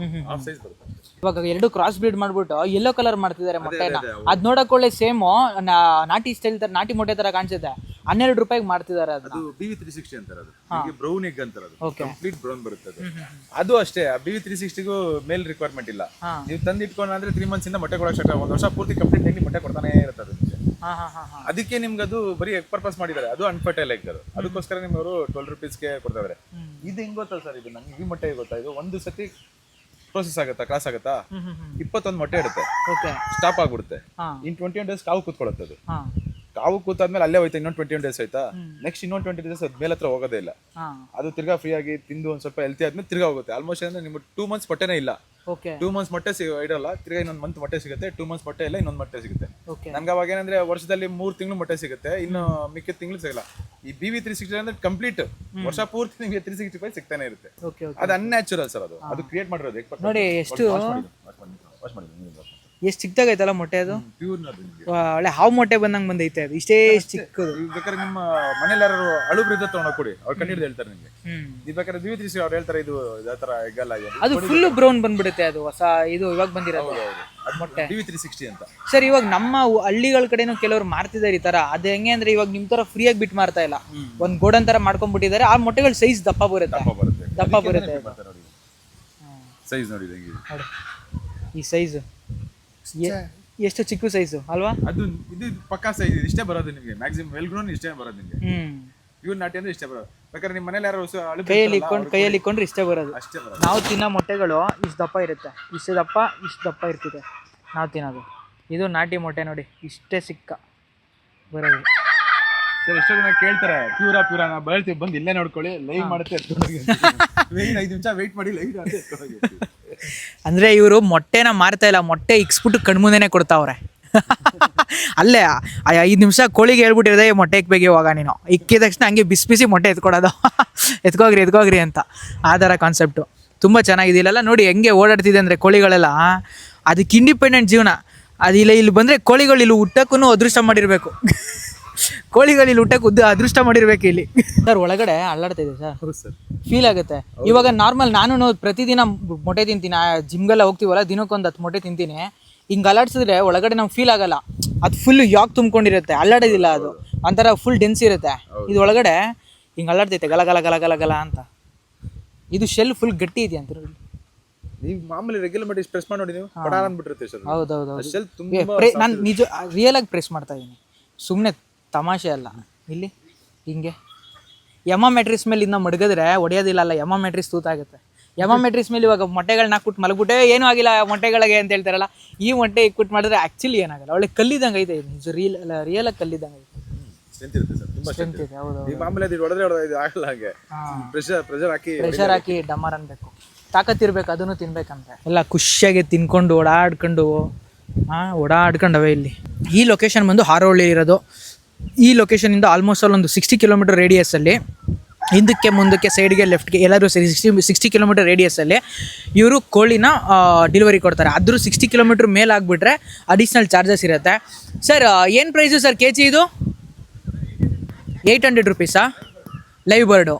ಹಾಫ್ ಸೈಜ್ ಬರುತ್ತೆ. ಇವಾಗ ಎರಡು ಕ್ರಾಸ್ ಬ್ರೀಡ್ ಮಾಡ್ಬಿಟ್ಟು ಯೆಲ್ಲೋ ಕಲರ್ ಮಾಡ್ತಿದ್ದಾರೆ ಮೊಟ್ಟೆನ. ಅದ್ ನೋಡಕ್ ಒಳ್ಳೆ ಸೇಮ್ ನಾಟಿ ಸ್ಟೈಲ್ ತರ, ನಾಟಿ ಮೊಟ್ಟೆ ತರ ಕಾಣಿಸುತ್ತೆ. 12 ರೂಪಾಯಿಗೆ ಮಾಡ್ತಿದ್ದಾರೆ. ಅದು BV360 ಅಂತಾರೆ, ಅದು ಬ್ರೌನ್ ಎಗ್ ಅಂತಾರೆ, ಅದು ಕಂಪ್ಲೀಟ್ ಬ್ರೌನ್ ಬರುತ್ತೆ. ಅದು ಅಷ್ಟೇ, BV360ಗೂ ಮೇಲ್ ರಿಕ್ವೈರ್ಮೆಂಟ್ ಇಲ್ಲ. ನೀವು ತಂದು ಇಟ್ಕೊಂಡು ಅಂದ್ರೆ 3 months ಇಂದ ಮೊಟ್ಟೆ ಕೊಡಕ್ಕೆ ಸ್ಟಾರ್ಟ್, 1 ವರ್ಷ ಪೂರ್ತಿ ಕಂಪ್ಲೀಟ್ ಡೈಲಿ ಮೊಟ್ಟೆ ಕೊಡ್ತಾನೆ ಇರುತ್ತೆ ಅದು. ಅದಕ್ಕೆ ನಿಮ್ಗೆ ಅದು ಬರೀ ಎಗ್ ಪರ್ಪಸ್ ಮಾಡಿದ್ದಾರೆ, ಅದು ಅನ್ಫರ್ಟೈಲ್ ಎಗ್. ಅದಕ್ಕೋಸ್ಕರ ನಿಮ್ಗೆ ಅವರು 12 rupeesಗೆ ಕೊಡ್ತಾ ಇದ್ದಾರೆ. ಇದು ಹೆಂಗ್ ಗೊತ್ತಾ ಸರ್, ಇದು ನಂಗೆ ಈ ಮೊಟ್ಟೆ ಗೊತ್ತಾ, ಇದು ಒಂದು ಸತಿ ಪ್ರೋಸೆಸ್ ಆಗುತ್ತಾ, ಕ್ರಾಸ್ ಆಗುತ್ತಾ, 21 ಮೊಟ್ಟೆ ಇಡುತ್ತೆ, ಸ್ಟಾಪ್ ಆಗ್ಬಿಡುತ್ತೆ. ಇನ್ 21 days ಕಾವು ಕೂತ್ಕೊಳ್ಳುತ್ತೆ. ಅದು ಕಾವು ಕೂತಾದ್ಮೇಲೆ ಅಲ್ಲೇ ಹೋಯ್ತಾ, ಇನ್ನೊಂದು 21 days ಆಯ್ತಾ, ನೆಕ್ಸ್ಟ್ ಇನ್ನೊಂದು 20 days ಅದ್ ಮೇಲೆ ಹತ್ರ ಹೋಗೋದೇ ಇಲ್ಲ. ಅದು ತಿರ್ಗಾ ಫ್ರೀ ಆಗಿ ತಿಂದು ಒಂದ್ ಸ್ವಲ್ಪ ಹೆಲ್ತಿ ಆದ್ಮೇಲೆ ತಿರ್ಗಾ ಹೋಗುತ್ತೆ. ಆಲ್ಮೋಸ್ಟ್ ಅಂದ್ರೆ ನಿಮ್ಗೆ 2 months ಮೊಟ್ಟೆನೇ ಇಲ್ಲ, 2 months ಮೊಟ್ಟೆ ಇಡಲ್ಲ, ತಿರ್ಗಾ ಇನ್ನೊಂದು ಮಂತ್ ಮೊಟ್ಟೆ ಸಿಗುತ್ತೆ, 2 months ಮೊಟ್ಟೆ ಇಲ್ಲ, ಇನ್ನೊಂದು ಮೊಟ್ಟೆ ಸಿಗುತ್ತೆ. ನನ್ಗೆ ಅವಾಗ ಏನಂದ್ರೆ ವರ್ಷದಲ್ಲಿ 3 ತಿಂಗಳು ಮೊಟ್ಟೆ ಸಿಗುತ್ತೆ, ಇನ್ನು ಮಿಕ್ಕಿದ ತಿಂಗಳು ಸಿಗಲ್ಲ. ಈ BV360 ಅಂದ್ರೆ ಕಂಪ್ಲೀಟ್ ವರ್ಷ ಪೂರ್ತಿ ನಿಮಗೆ 365 ಸಿಗ್ತಾನೆ ಇರುತ್ತೆ. Okay okay. ಅದು ಅನ್ಯಾಚುರಲ್ ಸರ್, ಅದು ಕ್ರಿಯೇಟ್ ಮಾಡಿರೋದು. ನೋಡಿ ಎಷ್ಟು ಎಷ್ಟು ಚಿಕ್ಕದಾಗೈತಲ್ಲ ಮೊಟ್ಟೆ ಅದು. ಪ್ಯೂರ್ ನಿಮಗೆ ಒಳ್ಳೆ ಹಾವು ಮೊಟ್ಟೆ ಬಂದಂಗೆ ಬಂದೈತೆ ಅದು, ಇಷ್ಟೇ ಚಿಕ್ಕದು. ಈಗ ಬೇಕಾದ್ರೆ ನಿಮ್ಮ ಮನೇಲಿ ಯಾರು ಅಳುಬ್ರು ಇದ್ದ ತಗೊಂಡೋಗಿ ಕೊಡಿ, ಅವ್ರು ಕಂಡಿಡ್ದು ಹೇಳ್ತಾರೆ ನಿಮಗೆ. ಈಗ ಬೇಕಾದ್ರೆ BV360 ಅವ್ರು ಹೇಳ್ತಾರೆ ಇದು ಯಾವ ತರ ಎಗ್ಗಲ್ಲ ಆಗಿದೆ, ಅದು ಫುಲ್ ಬ್ರೌನ್ ಬಂದ್ಬಿಡುತ್ತೆ. ಅದು ಹೊಸ ಇದು ಇವಾಗ ಬಂದಿರೋದು ಅದು ಮೊಟ್ಟೆ BV360 ಅಂತ. ಸರ್ ಇವಾಗ ನಮ್ಮ ಹಳ್ಳಿಗಳ ಕಡೆನೂ ಕೆಲವರು ಮಾರ್ತಿದ್ದಾರೆ ಈ ತರ. ಅದು ಹೆಂಗೆ ಅಂದ್ರೆ ಇವಾಗ ನಿಮ್ ತರ ಫ್ರೀಯಾಗಿ ಬಿಟ್ಟು ಮಾರ್ತಾ ಇಲ್ಲ, ಒಂದ್ ಗೋಡನ್ ತರ ಮಾಡ್ಕೊಂಡ್ಬಿಟ್ಟಿದ್ದಾರೆ. ಆ ಮೊಟ್ಟೆಗಳ ಸೈಜ್ ದಪ್ಪ ಬರುತ್ತೆ. ಸೈಜ್ ನೋಡಿ ಹೆಂಗಿದೆ ನೋಡಿ, ಈ ಸೈಜ್ ಎಷ್ಟು ಚಿಕ್ಕ ಸೈಜು ಅಲ್ವಾ. ಅದು ಇದು ಪಕ್ಕಾ ಸೈಜ್, ಇಷ್ಟೇ ಬರೋದು ನಿಮಗೆ. ಮ್ಯಾಕ್ಸಿಮಮ್ ವೆಲ್ ಗ್ರೋನ್ ಇಷ್ಟೇ ಬರೋದು ನಿಮಗೆ. ಇವ್ರು ನಾಟಿ ಅಂದ್ರೆ ಇಷ್ಟೇ ಬರೋದು. ಬೇಕಾದ್ರೆ ನಿಮ್ಮ ಮನೇಲಿ ಯಾರು ಕೈಯಲ್ಲಿ ಇಟ್ಕೊಂಡ್ರೆ ಇಷ್ಟೇ ಬರೋದು. ಅಷ್ಟೇ ಬರೋದು. ನಾವು ತಿನ್ನೋ ಮೊಟ್ಟೆಗಳು ಇಷ್ಟು ದಪ್ಪ ಇರುತ್ತೆ, ಇಷ್ಟು ದಪ್ಪ ಇರ್ತಿದೆ ನಾವು ತಿನ್ನೋದು. ಇದು ನಾಟಿ ಮೊಟ್ಟೆ ನೋಡಿ, ಇಷ್ಟೇ ಸಿಕ್ಕ ಬರೋದು. ಸರ್ ಎಷ್ಟೋ ಜನ ಕೇಳ್ತಾರೆ ಪ್ಯೂರಾ ನಾವು ಬೆಳ್ತೀವಿ, ಬಂದು ಇಲ್ಲೇ ನೋಡ್ಕೊಳ್ಳಿ, ಲೈವ್ ಮಾಡುತ್ತೆ 5 ನಿಮಿಷ ವೆಯ್ಟ್ ಮಾಡಿ ಲೈವ್ ಅಂದ್ರೆ ಇವರು ಮೊಟ್ಟೆನ ಮಾರ್ತಾ ಇಲ್ಲ, ಮೊಟ್ಟೆ ಇಕ್ಸ್ಬಿಟ್ಟು ಕಣ್ಮುಂದೆನೆ ಕೊಡ್ತಾವ್ರೆ. ಅಲ್ಲೇ 5 ನಿಮಿಷ ಕೋಳಿಗೆ ಹೇಳ್ಬಿಟ್ಟಿರೋದೆ ಮೊಟ್ಟೆ ಇಕ್ಬೇಕು ಇವಾಗ ನೀನು. ಇಕ್ಕಿದ ತಕ್ಷಣ ಹಂಗೆ ಬಿಸಿ ಮೊಟ್ಟೆ ಎತ್ಕೊಡೋದು, ಎತ್ಕೋಗ್ರಿ ಅಂತ. ಆ ಥರ ಕಾನ್ಸೆಪ್ಟು ತುಂಬ ಚೆನ್ನಾಗಿದೆ. ಇಲ್ಲೆಲ್ಲ ನೋಡಿ ಹೆಂಗೆ ಓಡಾಡ್ತಿದೆ ಅಂದರೆ ಕೋಳಿಗಳೆಲ್ಲ. ಅದಕ್ಕೆ ಇಂಡಿಪೆಂಡೆಂಟ್ ಜೀವನ. ಅದಿಲ್ಲ ಇಲ್ಲಿ ಬಂದರೆ ಕೋಳಿಗಳು ಇಲ್ಲಿ ಹುಟ್ಟಕ್ಕೂ ಅದೃಷ್ಟ ಮಾಡಿರಬೇಕು. ಕೋಳಿಗಳು ಇಲ್ಲಿ ಹುಟ್ಟಕ್ಕೆ ಅದೃಷ್ಟ ಮಾಡಿರ್ಬೇಕು ಇಲ್ಲಿ. ಸರ್ ಒಳಗಡೆ ಅಲ್ಲಾಡ್ತಾ ಇದೆ ಸರ್, ಫೀಲ್ ಆಗುತ್ತೆ. ಇವಾಗ ನಾರ್ಮಲ್ ನಾನು ಪ್ರತಿದಿನ ಮೊಟ್ಟೆ ತಿಂತೀನಿ, ಜಿಮ್ಗೆಲ್ಲ ಹೋಗ್ತೀವಲ್ಲ, ದಿನಕ್ಕೊಂದು 10 ಮೊಟ್ಟೆ ತಿಂತೀನಿ. ಹಿಂಗೆ ಅಲ್ಲಾಡ್ಸಿದ್ರೆ ಒಳಗಡೆ ನಮ್ಗೆ ಫೀಲ್ ಆಗಲ್ಲ. ಅದು ಫುಲ್ ಯಾಕ್ ತುಂಬ್ಕೊಂಡಿರುತ್ತೆ, ಅಲ್ಲಾಡೋದಿಲ್ಲ. ಅದು ಒಂಥರ ಫುಲ್ ಡೆನ್ಸ್ ಇರುತ್ತೆ. ಇದು ಒಳಗಡೆ ಹಿಂಗೆ ಅಲ್ಲಾಡ್ತೈತೆ ಗಲ ಗಲ ಗಲ ಗಲ ಗಲ ಅಂತ. ಇದು ಶೆಲ್ ಫುಲ್ ಗಟ್ಟಿ ಇದೆ ಅಂತ. ನೀವು ಮಾಮೂಲಿ ರೆಗ್ಯುಲರ್ ಮಾಡಿ ಪ್ರೆಸ್ ಮಾಡಿ ನೋಡಿ, ನೀವು ಪಡಾರ ಅಂದ್ಬಿಟ್ಟಿರುತ್ತೆ ಸರ್. ಹೌದೌದು. ಶೆಲ್ ತುಂಬಾ ನಾನು ನಿಜ ರಿಯಲ್ ಆಗಿ ಪ್ರೆಸ್ ಮಾಡ್ತಾ ಇದ್ದೀನಿ, ಸುಮ್ಮನೆ ತಮಾಷೆ ಅಲ್ಲ. ಇಲ್ಲಿ ಹಿಂಗೆ ಮ್ಯಾಟ್ರಿಸ್ ಮೇಲೆ ಇನ್ನು ಮಡಗಿದ್ರೆ ಹೊಡೆಯೋದಿಲ್ಲ ಅಲ್ಲ, ಮ್ಯಾಟ್ರಿಸ್ ತೂತಾಗುತ್ತೆ. ಮ್ಯಾಟ್ರಿಸ್ ಮೇಲೆ ಇವಾಗ ಮೊಟ್ಟೆಗಳನ್ನ ಹಾಕ್ಬಿಟ್ಟು ಮಲಗ್ಬಿಟ್ಟೆ ಏನೂ ಆಗಿಲ್ಲ ಮೊಟ್ಟೆಗಳಿಗೆ ಅಂತ ಹೇಳ್ತಾರಲ್ಲ, ಈ ಮೊಟ್ಟೆ ಇಕ್ಬಿಟ್ಟು ಮಾಡಿದ್ರೆ ಆ್ಯಕ್ಚುಲಿ ಏನಾಗಲ್ಲ, ಒಳ್ಳೆ ಕಲ್ಲಿದಂಗೆ ಐತೆ. ಇದು ರಿಯಲ್ ಆಗಿ ಕಲ್ಲಿದಂಗೆ ಐತೆ. ಸ್ಟ್ರೆಂತ್ ಇರುತ್ತೆ ಸರ್, ತುಂಬಾ ಸ್ಟ್ರೆಂತ್ ಇದೆ. ಹೌದು. ಈ ಮಾಮೂಲಿ ಅದು ಹೊಡೆದ್ರೆ ಇದು ಆಗಲ್ಲ, ಹಾಗೆ ಪ್ರೆಷರ್ ಹಾಕಿ ಡಮಾರ್ ಅನ್ಬೇಕು, ತಾಕತ್ತಿರ್ಬೇಕು, ಅದನ್ನು ತಿನ್ಬೇಕಂತ. ಎಲ್ಲ ಖುಷಿಯಾಗಿ ತಿನ್ಕೊಂಡು ಓಡಾಡ್ಕೊಂಡವೆ. ಇಲ್ಲಿ ಈ ಲೊಕೇಶನ್ ಬಂದು ಹಾರೋಹಳ್ಳಿ ಇರೋದು. ಈ ಲೊಕೇಶನಿಂದ ಆಲ್ಮೋಸ್ಟ್ ಒಂದು 60 ಕಿಲೋಮೀಟರ್ ರೇಡಿಯಸ್ಸಲ್ಲಿ, ಹಿಂದಕ್ಕೆ ಮುಂದಕ್ಕೆ ಸೈಡ್ಗೆ ಲೆಫ್ಟ್ಗೆ ಎಲ್ಲರೂ ಸರಿ 60 ಕಿಲೋಮೀಟರ್ ರೇಡಿಯಸ್ಸಲ್ಲಿ ಇವರು ಕೋಳಿನ ಡೆಲಿವರಿ ಕೊಡ್ತಾರೆ. ಆದರೂ 60 ಕಿಲೋಮೀಟ್ರ್ ಮೇಲೆ ಆಗಿಬಿಟ್ರೆ ಅಡಿಷ್ನಲ್ ಚಾರ್ಜಸ್ ಇರುತ್ತೆ. ಸರ್ ಏನು ಪ್ರೈಸು ಸರ್ kg ಇದು? 800 ರುಪೀಸಾ ಲೈವ್ ಬರ್ಡು?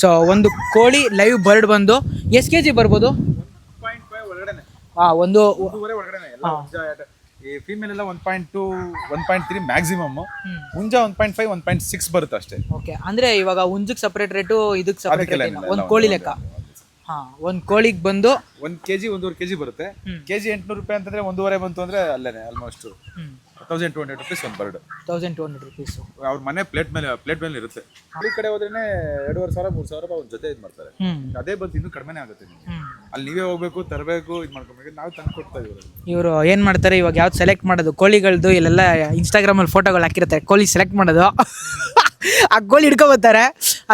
ಸೊ ಒಂದು ಕೋಳಿ ಲೈವ್ ಬರ್ಡ್ ಬಂದು ಎಷ್ಟು kg ಬರ್ಬೋದು? 1.5 ಒಳಗಡೆ. ಒಂದು ಈ ಫೀಮೇಲ್ ಎಲ್ಲ 1.2 1.3 ಮ್ಯಾಕ್ಸಿಮಮ್. ಹುಂಜ 1.5 1.6 ಬರುತ್ತೆ ಅಷ್ಟೇ. ಓಕೆ, ಅಂದ್ರೆ ಇವಾಗ ಹುಂಜಕ್ಕೆ ಸಪ್ರೇಟ್ ರೇಟು, ಇದಕ್ಕೆ ಸಪ್ರೇಟ್ ರೇಟ್, ಒಂದು ಕೋಳಿ ಲೆಕ್ಕ. ಒಂದು ಕೋಳಿಗೆ ಬಂದು 1 kg 1.5 kg ಬರುತ್ತೆ. kg 800 ರೂಪಾಯಿ ಅಂತಂದ್ರೆ 1.5 ಬಂತು ಅಂದ್ರೆ ಅಲ್ಲೇನೆ ಆಲ್ಮೋಸ್ಟ್ 1200 ರುಪೀಸ್ ಒಂದು ಬರ್ಡ್. 1200 ರುಪೀಸ್ ಅವ್ರ ಮನೆ ಪ್ಲೇಟ್ ಮೇಲೆ ಇರುತ್ತೆ. ಈ ಕಡೆ ಹೋದ್ರೇನೆ 2,500 3,000 ರೂಪಾಯಿ ಒಂದು ಜೊತೆ ಇದು ಮಾಡ್ತಾರೆ. ಅದೇ ಬಂದು ಇನ್ನೂ ಕಡಿಮೆನೇ ಆಗುತ್ತೆ ನಿಮಗೆ. ಅಲ್ಲಿ ನೀವೇ ಹೋಗ್ಬೇಕು, ತರಬೇಕು, ಇದು ಮಾಡ್ಕೊಬೇಕು. ನಾವು ತಂದು ಕೊಡ್ತಾ ಇದ್ದೀವಿ. ಇವರು ಏನು ಮಾಡ್ತಾರೆ ಇವಾಗ, ಯಾವ್ದು ಸೆಲೆಕ್ಟ್ ಮಾಡೋದು ಕೋಳಿಗಳದ್ದು, ಇಲ್ಲೆಲ್ಲ ಇನ್ಸ್ಟಾಗ್ರಾಮಲ್ಲಿ ಫೋಟೋಗಳು ಹಾಕಿರುತ್ತೆ, ಕೋಳಿ ಸೆಲೆಕ್ಟ್ ಮಾಡೋದು. ಆ ಕೋಳಿ ಹಿಡ್ಕೊಬರ್ತಾರೆ,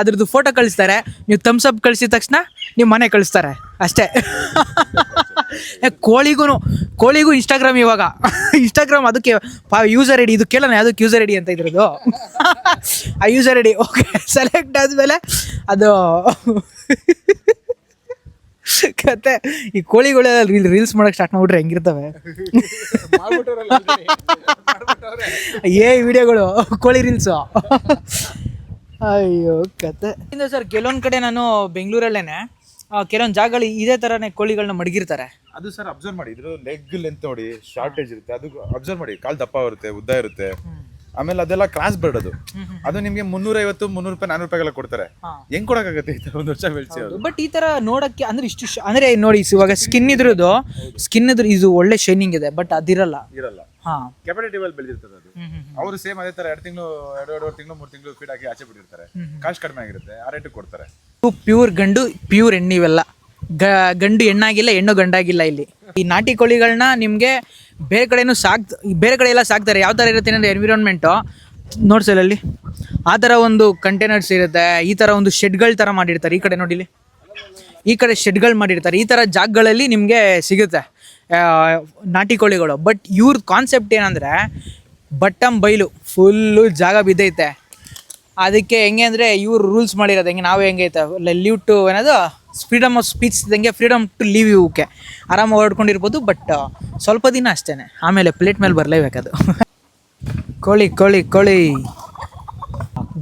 ಅದ್ರದ್ದು ಫೋಟೋ ಕಳಿಸ್ತಾರೆ, ನೀವು ಥಮ್ಸ್ ಅಪ್ ಕಳಿಸಿದ ತಕ್ಷಣ ನೀವು ಮನೆ ಕಳಿಸ್ತಾರೆ ಅಷ್ಟೇ. ಕೋಳಿಗೂ ಇನ್ಸ್ಟಾಗ್ರಾಮ್ ಇವಾಗ. ಇನ್ಸ್ಟಾಗ್ರಾಮ್ ಅದಕ್ಕೆ ಯೂಸರ್ ಐಡಿ, ಇದು ಕೇಳೋಣ ಯಾವುದಕ್ಕೆ ಯೂಸರ್ ಐಡಿ ಅಂತ ಇದ್ರದ್ದು. ಆ ಯೂಸರ್ ಐಡಿ ಓಕೆ ಸೆಲೆಕ್ಟ್ ಆದಮೇಲೆ ಅದು ಕತೆ. ಈ ಕೋಳಿಗಳೆಲ್ಲ ರೀಲ್ಸ್ ಮಾಡೋಕೆ ಸ್ಟಾರ್ಟ್ ಮಾಡ್ಬಿಟ್ರೆ ಹೆಂಗಿರ್ತವೆ ವಿಡಿಯೋಗಳು, ಕೋಳಿ ರೀಲ್ಸು. ಅಯ್ಯೋ ಕತೆ. ಸರ್ ಕೆಲವೊಂದು ಕಡೆ ನಾನು ಬೆಂಗಳೂರಲ್ಲೇನೆ ಕೆಲವೊಂದು ಜಾಗಗಳು ಇದೇ ಥರನೇ ಕೋಳಿಗಳನ್ನ ಮಡಗಿರ್ತಾರೆ. ಅದು ಸರ್ ಅಬ್ಸರ್ವ್ ಮಾಡಿ, ಇದ್ರ ಲೆಗ್ ಲೆಂತ್ ನೋಡಿ ಶಾರ್ಟೇಜ್ ಇರುತ್ತೆ. ಅದು ಅಬ್ಸರ್ವ್ ಮಾಡಿ, ಕಾಲು ದಪ್ಪ ಇರುತ್ತೆ, ಉದ್ದ ಇರುತ್ತೆ. ಆಮೇಲೆ ಅದೆಲ್ಲ ಕ್ರಾಸ್ ಬರ್ಡ್. ಅದು ನಿಮ್ಗೆ 350 300 ರೂಪಾಯಿ 400 ರೂಪಾಯಿಗೆಲ್ಲ ಕೊಡ್ತಾರೆ. ಹೆಂಗ್ ಕೊಡಕ್ಕಾಗತ್ತೆ ಈ ತರ ಒಂದು ವರ್ಷ ಬೆಳೆಸಿ? ಬಟ್ ಈ ತರ ನೋಡಕ್ಕೆ ಅಂದ್ರೆ ಇಷ್ಟು ಅಂದ್ರೆ ನೋಡಿ, ಇವಾಗ ಸ್ಕಿನ್ ಇದ್ರ ಇದು ಒಳ್ಳೆ ಶೈನಿಂಗ್ ಇದೆ, ಬಟ್ ಅದಿರಲ್ಲ. ಕೆಪಾಸಿಟಿವ್ ಅಲ್ಲಿ ಬೆಳೆದಿರ್ತದೆ ಅದು. ಅವರು ಸೇಮ್ ಅದೇ ತರ 2 ತಿಂಗಳು 2.5 ತಿಂಗಳು 3 ತಿಂಗಳು ಫೀಡ್ ಹಾಕಿ ಆಚೆ ಬಿಟ್ಟಿರ್ತಾರೆ. ಕಾಸ್ಟ್ ಕಡಿಮೆ ಆಗಿರುತ್ತೆ, ಆ ರೇಟ್ ಕೊಡ್ತಾರೆ. ಪ್ಯೂರ್ ಗಂಡು ಪ್ಯೂರ್ ಹೆಣ್ಣು ಇವೆಲ್ಲ. ಗಂಡು ಹೆಣ್ಣಾಗಿಲ್ಲ, ಹೆಣ್ಣು ಗಂಡಾಗಿಲ್ಲ. ಇಲ್ಲಿ ಈ ನಾಟಿ ಕೋಳಿಗಳನ್ನ ನಿಮಗೆ ಬೇರೆ ಕಡೆ ಎಲ್ಲ ಸಾಕ್ತಾರೆ. ಯಾವ ಥರ ಇರುತ್ತೆ ಅಂದರೆ ಎನ್ವಿರಾನ್ಮೆಂಟು ನೋಡ್ಸಲ್ಲಿ ಆ ಥರ ಒಂದು ಕಂಟೈನರ್ಸ್ ಇರುತ್ತೆ. ಈ ಥರ ಒಂದು ಶೆಡ್ಗಳ ಥರ ಮಾಡಿರ್ತಾರೆ. ಈ ಕಡೆ ನೋಡಿಲಿ, ಈ ಕಡೆ ಶೆಡ್ಗಳು ಮಾಡಿರ್ತಾರೆ. ಈ ಥರ ಜಾಗಗಳಲ್ಲಿ ನಿಮಗೆ ಸಿಗುತ್ತೆ ನಾಟಿ ಕೋಳಿಗಳು. ಬಟ್ ಇವ್ರ ಕಾನ್ಸೆಪ್ಟ್ ಏನಂದರೆ ಬೈಲು ಫುಲ್ಲು ಜಾಗ ಬಿದ್ದೈತೆ, ಅದಕ್ಕೆ ಹೆಂಗೆ ಅಂದರೆ ಇವ್ರು ರೂಲ್ಸ್ ಮಾಡಿರೋದು ಹೆಂಗೆ ನಾವು ಹೆಂಗೆ ಐತೆ ಲೀವ್ ಟು ಏನದು ಫ್ರೀಡಮ್ ಆಫ್ ಸ್ಪೀಚ್ ಇದ್ದಂಗೆ ಫ್ರೀಡಮ್ ಟು ಲೀವ್ ಇವಕ್ಕೆ ಆರಾಮಾಗಿ ಹೊರಡ್ಕೊಂಡಿರ್ಬೋದು. ಬಟ್ ಸ್ವಲ್ಪ ದಿನ ಅಷ್ಟೇ, ಆಮೇಲೆ ಪ್ಲೇಟ್ ಮೇಲೆ ಬರಲೇಬೇಕದು. ಕೋಳಿ ಕೋಳಿ ಕೋಳಿ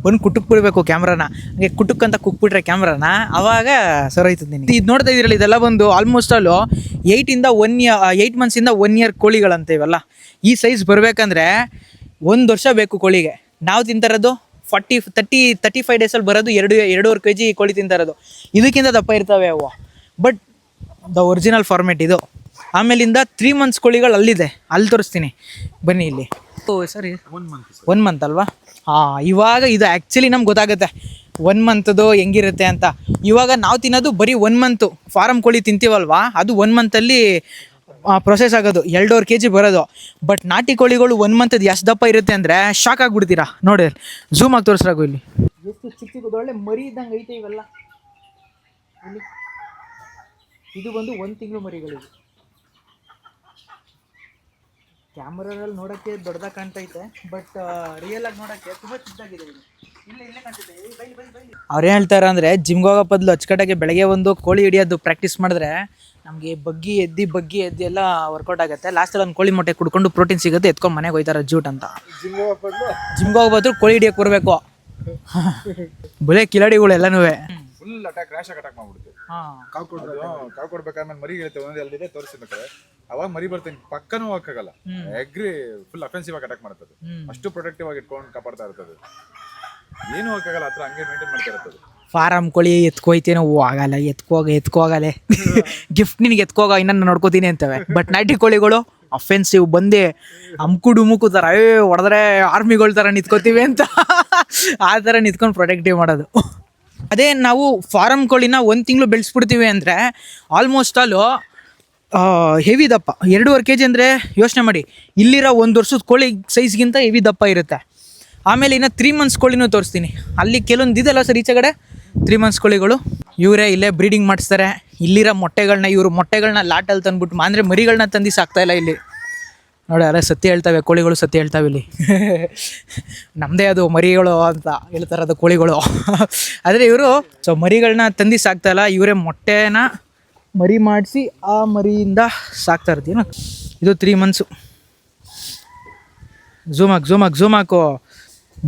ಬಂದು ಕುಟುಕ್ ಬಿಡಬೇಕು ಕ್ಯಾಮ್ರಾನ, ಹಂಗೆ ಕುಟುಕ್ ಅಂತ ಕುಕ್ಬಿಟ್ರೆ ಕ್ಯಾಮ್ರಾನ, ಅವಾಗ ಸರೋಯ್ತದೆ ನಿನಗೆ. ಇದು ನೋಡ್ತಾ ಇದ್ದೀರಲ್ಲ, ಇದೆಲ್ಲ ಬಂದು ಆಲ್ಮೋಸ್ಟ್ ಅಲ್ಲೂ 8 ಮಂತ್ಸಿಂದ 1 ಇಯರ್ ಕೋಳಿಗಳಂತ ಇವೆಲ್ಲ. ಈ ಸೈಜ್ ಬರಬೇಕಂದ್ರೆ 1 ವರ್ಷ ಬೇಕು ಕೋಳಿಗೆ. ನಾವು ತಿಂತಾರದು 35 ಡೇಸಲ್ಲಿ ಬರೋದು 2.5 kg ಕೋಳಿ ತಿಂತಾರದು. ಇದಕ್ಕಿಂತ ದಪ್ಪ ಇರ್ತವೆ ಅವು, ಬಟ್ ದ ಒರಿಜಿನಲ್ ಫಾರ್ಮೇಟ್ ಇದು. ಆಮೇಲಿಂದ 3 ಮಂತ್ಸ್ ಕೋಳಿಗಳು ಅಲ್ಲಿದೆ, ಅಲ್ಲಿ ತೋರಿಸ್ತೀನಿ ಬನ್ನಿ ಇಲ್ಲಿ. ಓ ಸರಿ, 1 ಮಂತ್ ಅಲ್ವಾ? ಹಾಂ, ಇವಾಗ ಇದು ಆ್ಯಕ್ಚುಲಿ ನಮ್ಗೆ ಗೊತ್ತಾಗುತ್ತೆ 1 ಮಂತ್ದು ಹೆಂಗಿರುತ್ತೆ ಅಂತ. ಇವಾಗ ನಾವು ತಿನ್ನೋದು ಬರೀ 1 ಮಂತು ಫಾರಮ್ ಕೋಳಿ ತಿಂತೀವಲ್ವಾ, ಅದು 1 ಮಂತಲ್ಲಿ ಪ್ರೊಸೆಸ್ ಆಗೋದು 2.5 kg ಬರೋದು. ಬಟ್ ನಾಟಿ ಕೋಳಿಗಳು 1 ಮಂತದ್ದು ಎಷ್ಟು ದಪ್ಪ ಇರುತ್ತೆ ಅಂದರೆ ಶಾಕ್ ಆಗಿಬಿಡ್ತೀರಾ. ನೋಡಿ ಝೂಮ್ ಆಗಿ ತೋರಿಸ್ರಾಗು ಇಲ್ಲಿ, ಎಷ್ಟು ಚಿಕ್ಕ ಒಳ್ಳೆ ಮರಿ ಇದ್ದಂಗೆ ಐತೆ ಇವೆಲ್ಲ. ಇದು ಬಂದು 1 ತಿಂಗಳು ಮರಿಗಳಿವೆ. ಕ್ಯಾಮ್ರಾದಲ್ಲಿ ನೋಡೋಕ್ಕೆ ದೊಡ್ಡದಾಗಿ ಕಾಣ್ತೈತೆ, ಬಟ್ ರಿಯಲ್ ಆಗಿ ನೋಡೋಕ್ಕೆ ತುಂಬ ಚಿಕ್ಕದಾಗಿದೆ ಇದು. ಇಲ್ಲೇ ಕಾಣ್ತೈತೆ. ಅವ್ರೇನು ಹೇಳ್ತಾರೆ ಅಂದರೆ, ಜಿಮ್ಗೆ ಹೋಗೋ ಬದಲು ಅಚ್ಚುಕಟ್ಟಾಗಿ ಬೆಳಗ್ಗೆ ಒಂದು ಕೋಳಿ ಹಿಡಿಯೋದು ಪ್ರಾಕ್ಟೀಸ್ ಮಾಡಿದ್ರೆ ನಮಗೆ ಬಗ್ಗಿ ಎದ್ದು ಎಲ್ಲ ವರ್ಕೌಟ್ ಆಗುತ್ತೆ. ಲಾಸ್ಟಲ್ಲಿ ಒಂದು ಕೋಳಿ ಮೊಟ್ಟೆ ಕುಡ್ಕೊಂಡು ಪ್ರೋಟೀನ್ ಸಿಗುತ್ತೆ, ಎತ್ಕೊಂಡು ಮನೆಗೆ ಹೋಯ್ತಾರೆ ಜೂಟ್ ಅಂತ. ಜಿಮ್ಗೆ ಹೋಗ್ಬೋದು, ಕೋಳಿ ಹಿಡಿಯೋಕೆ ಬರಬೇಕು. ಬಲೆ ಕಿಲಾಡಿಗಳು ಎಲ್ಲನೂ ಫುಲ್ ಅಟ್ಯಾಕ್ ಮಾಡ್ಬಿಡುತ್ತೆ. ಕಾವು ಕೊಡ್ಬೇಕಾದ್ಮೇಲೆ ಮರಿ ಇರುತ್ತೆ, ಒಂದೊಂದು ಎಲ್ಲಿದೆ ತೋರಿಸ್ಬೇಕಾದ್ರೆ ಅವಾಗ ಮರಿ ಬರ್ತೀನಿ, ಪಕ್ಕನೂ ಹೋಗಕ್ಕಾಗಲ್ಲ. ಎಗ್ರಿ ಫುಲ್ ಅಫೆನ್ಸಿವ್ ಆಗಿ ಅಟ್ಯಾಕ್ ಮಾಡ್ತದೆ. ಅಷ್ಟು ಪ್ರೊಟೆಕ್ಟಿವ್ ಆಗಿ ಇಟ್ಕೊಂಡು ಕಾಪಾಡ್ತಾ ಇರ್ತದೆ, ಏನು ಹೋಗಕ್ಕಾಗಲ್ಲ, ಹತ್ರ ಹಂಗೆ ಮೇಂಟೈನ್ ಮಾಡ್ತಾ ಇರ್ತದೆ. ಫಾರಮ್ ಕೋಳಿ ಎತ್ಕೋಯ್ತೇನೋ, ಆಗಲ್ಲ, ಎತ್ಕೋಗಲ್ಲ ಗಿಫ್ಟ್ ನಿನಗೆ ಎತ್ಕೋಗ, ಇನ್ನೂ ನೋಡ್ಕೋತೀನಿ ಅಂತವೆ. ಬಟ್ ನಾಟಿ ಕೋಳಿಗಳು ಅಫೆನ್ಸಿವ್, ಬಂದೆ ಅಮ್ಕು ಥರ ಹೊಡೆದ್ರೆ ಆರ್ಮಿಗಳ ಥರ ನಿಂತ್ಕೋತೀವಿ ಅಂತ ಆ ಥರ ನಿಂತ್ಕೊಂಡು ಪ್ರೊಟೆಕ್ಟಿವ್ ಮಾಡೋದು. ಅದೇ ನಾವು ಫಾರಮ್ ಕೋಳಿನ 1 ತಿಂಗಳು ಬೆಳೆಸ್ಬಿಡ್ತೀವಿ ಅಂದರೆ ಆಲ್ಮೋಸ್ಟ್ ಆಲು ಹೆವಿ ದಪ್ಪ 2.5 kg ಅಂದರೆ ಯೋಚನೆ ಮಾಡಿ, ಇಲ್ಲಿರೋ 1 ವರ್ಷದ ಕೋಳಿ ಸೈಜ್ಗಿಂತ ಹೆವಿ ದಪ್ಪ ಇರುತ್ತೆ. ಆಮೇಲೆ ಇನ್ನು 3 ಮಂತ್ಸ್ ಕೋಳಿನೂ ತೋರಿಸ್ತೀನಿ. ಅಲ್ಲಿ ಕೆಲವೊಂದು ಇದೆಲ್ಲ ಸರ್ ಈಚೆಗಡೆ 3 ಮಂತ್ಸ್ ಕೋಳಿಗಳು ಇವರೇ ಇಲ್ಲೇ ಬ್ರೀಡಿಂಗ್ ಮಾಡಿಸ್ತಾರೆ. ಇಲ್ಲಿರೋ ಮೊಟ್ಟೆಗಳನ್ನ ಲಾಟಲ್ಲಿ ತಂದ್ಬಿಟ್ಟು ಅಂದರೆ ಮರಿಗಳನ್ನ ತಂದು ಸಾಕ್ತಾಯಿಲ್ಲ ಇಲ್ಲಿ. ನೋಡಿ, ಅಲ್ಲ ಸತ್ಯ ಹೇಳ್ತವೆ ಕೋಳಿಗಳು, ಸತ್ಯ ಹೇಳ್ತಾವೆ ಇಲ್ಲಿ. ನಮ್ಮದೇ ಅದು ಮರಿಗಳು ಅಂತ ಹೇಳ್ತಾರೆ, ಅದು ಕೋಳಿಗಳು. ಆದರೆ ಇವರು ಮರಿಗಳನ್ನ ತಂದು ಸಾಕ್ತಾಯಿಲ್ಲ, ಇವರೇ ಮೊಟ್ಟೆನ ಮರಿ ಮಾಡಿಸಿ ಆ ಮರಿಯಿಂದ ಸಾಕ್ತಾ ಇರ್ತೀವಿ. ಇದು 3 ಮಂತ್ಸು. ಝೂಮ್ ಹಾಕು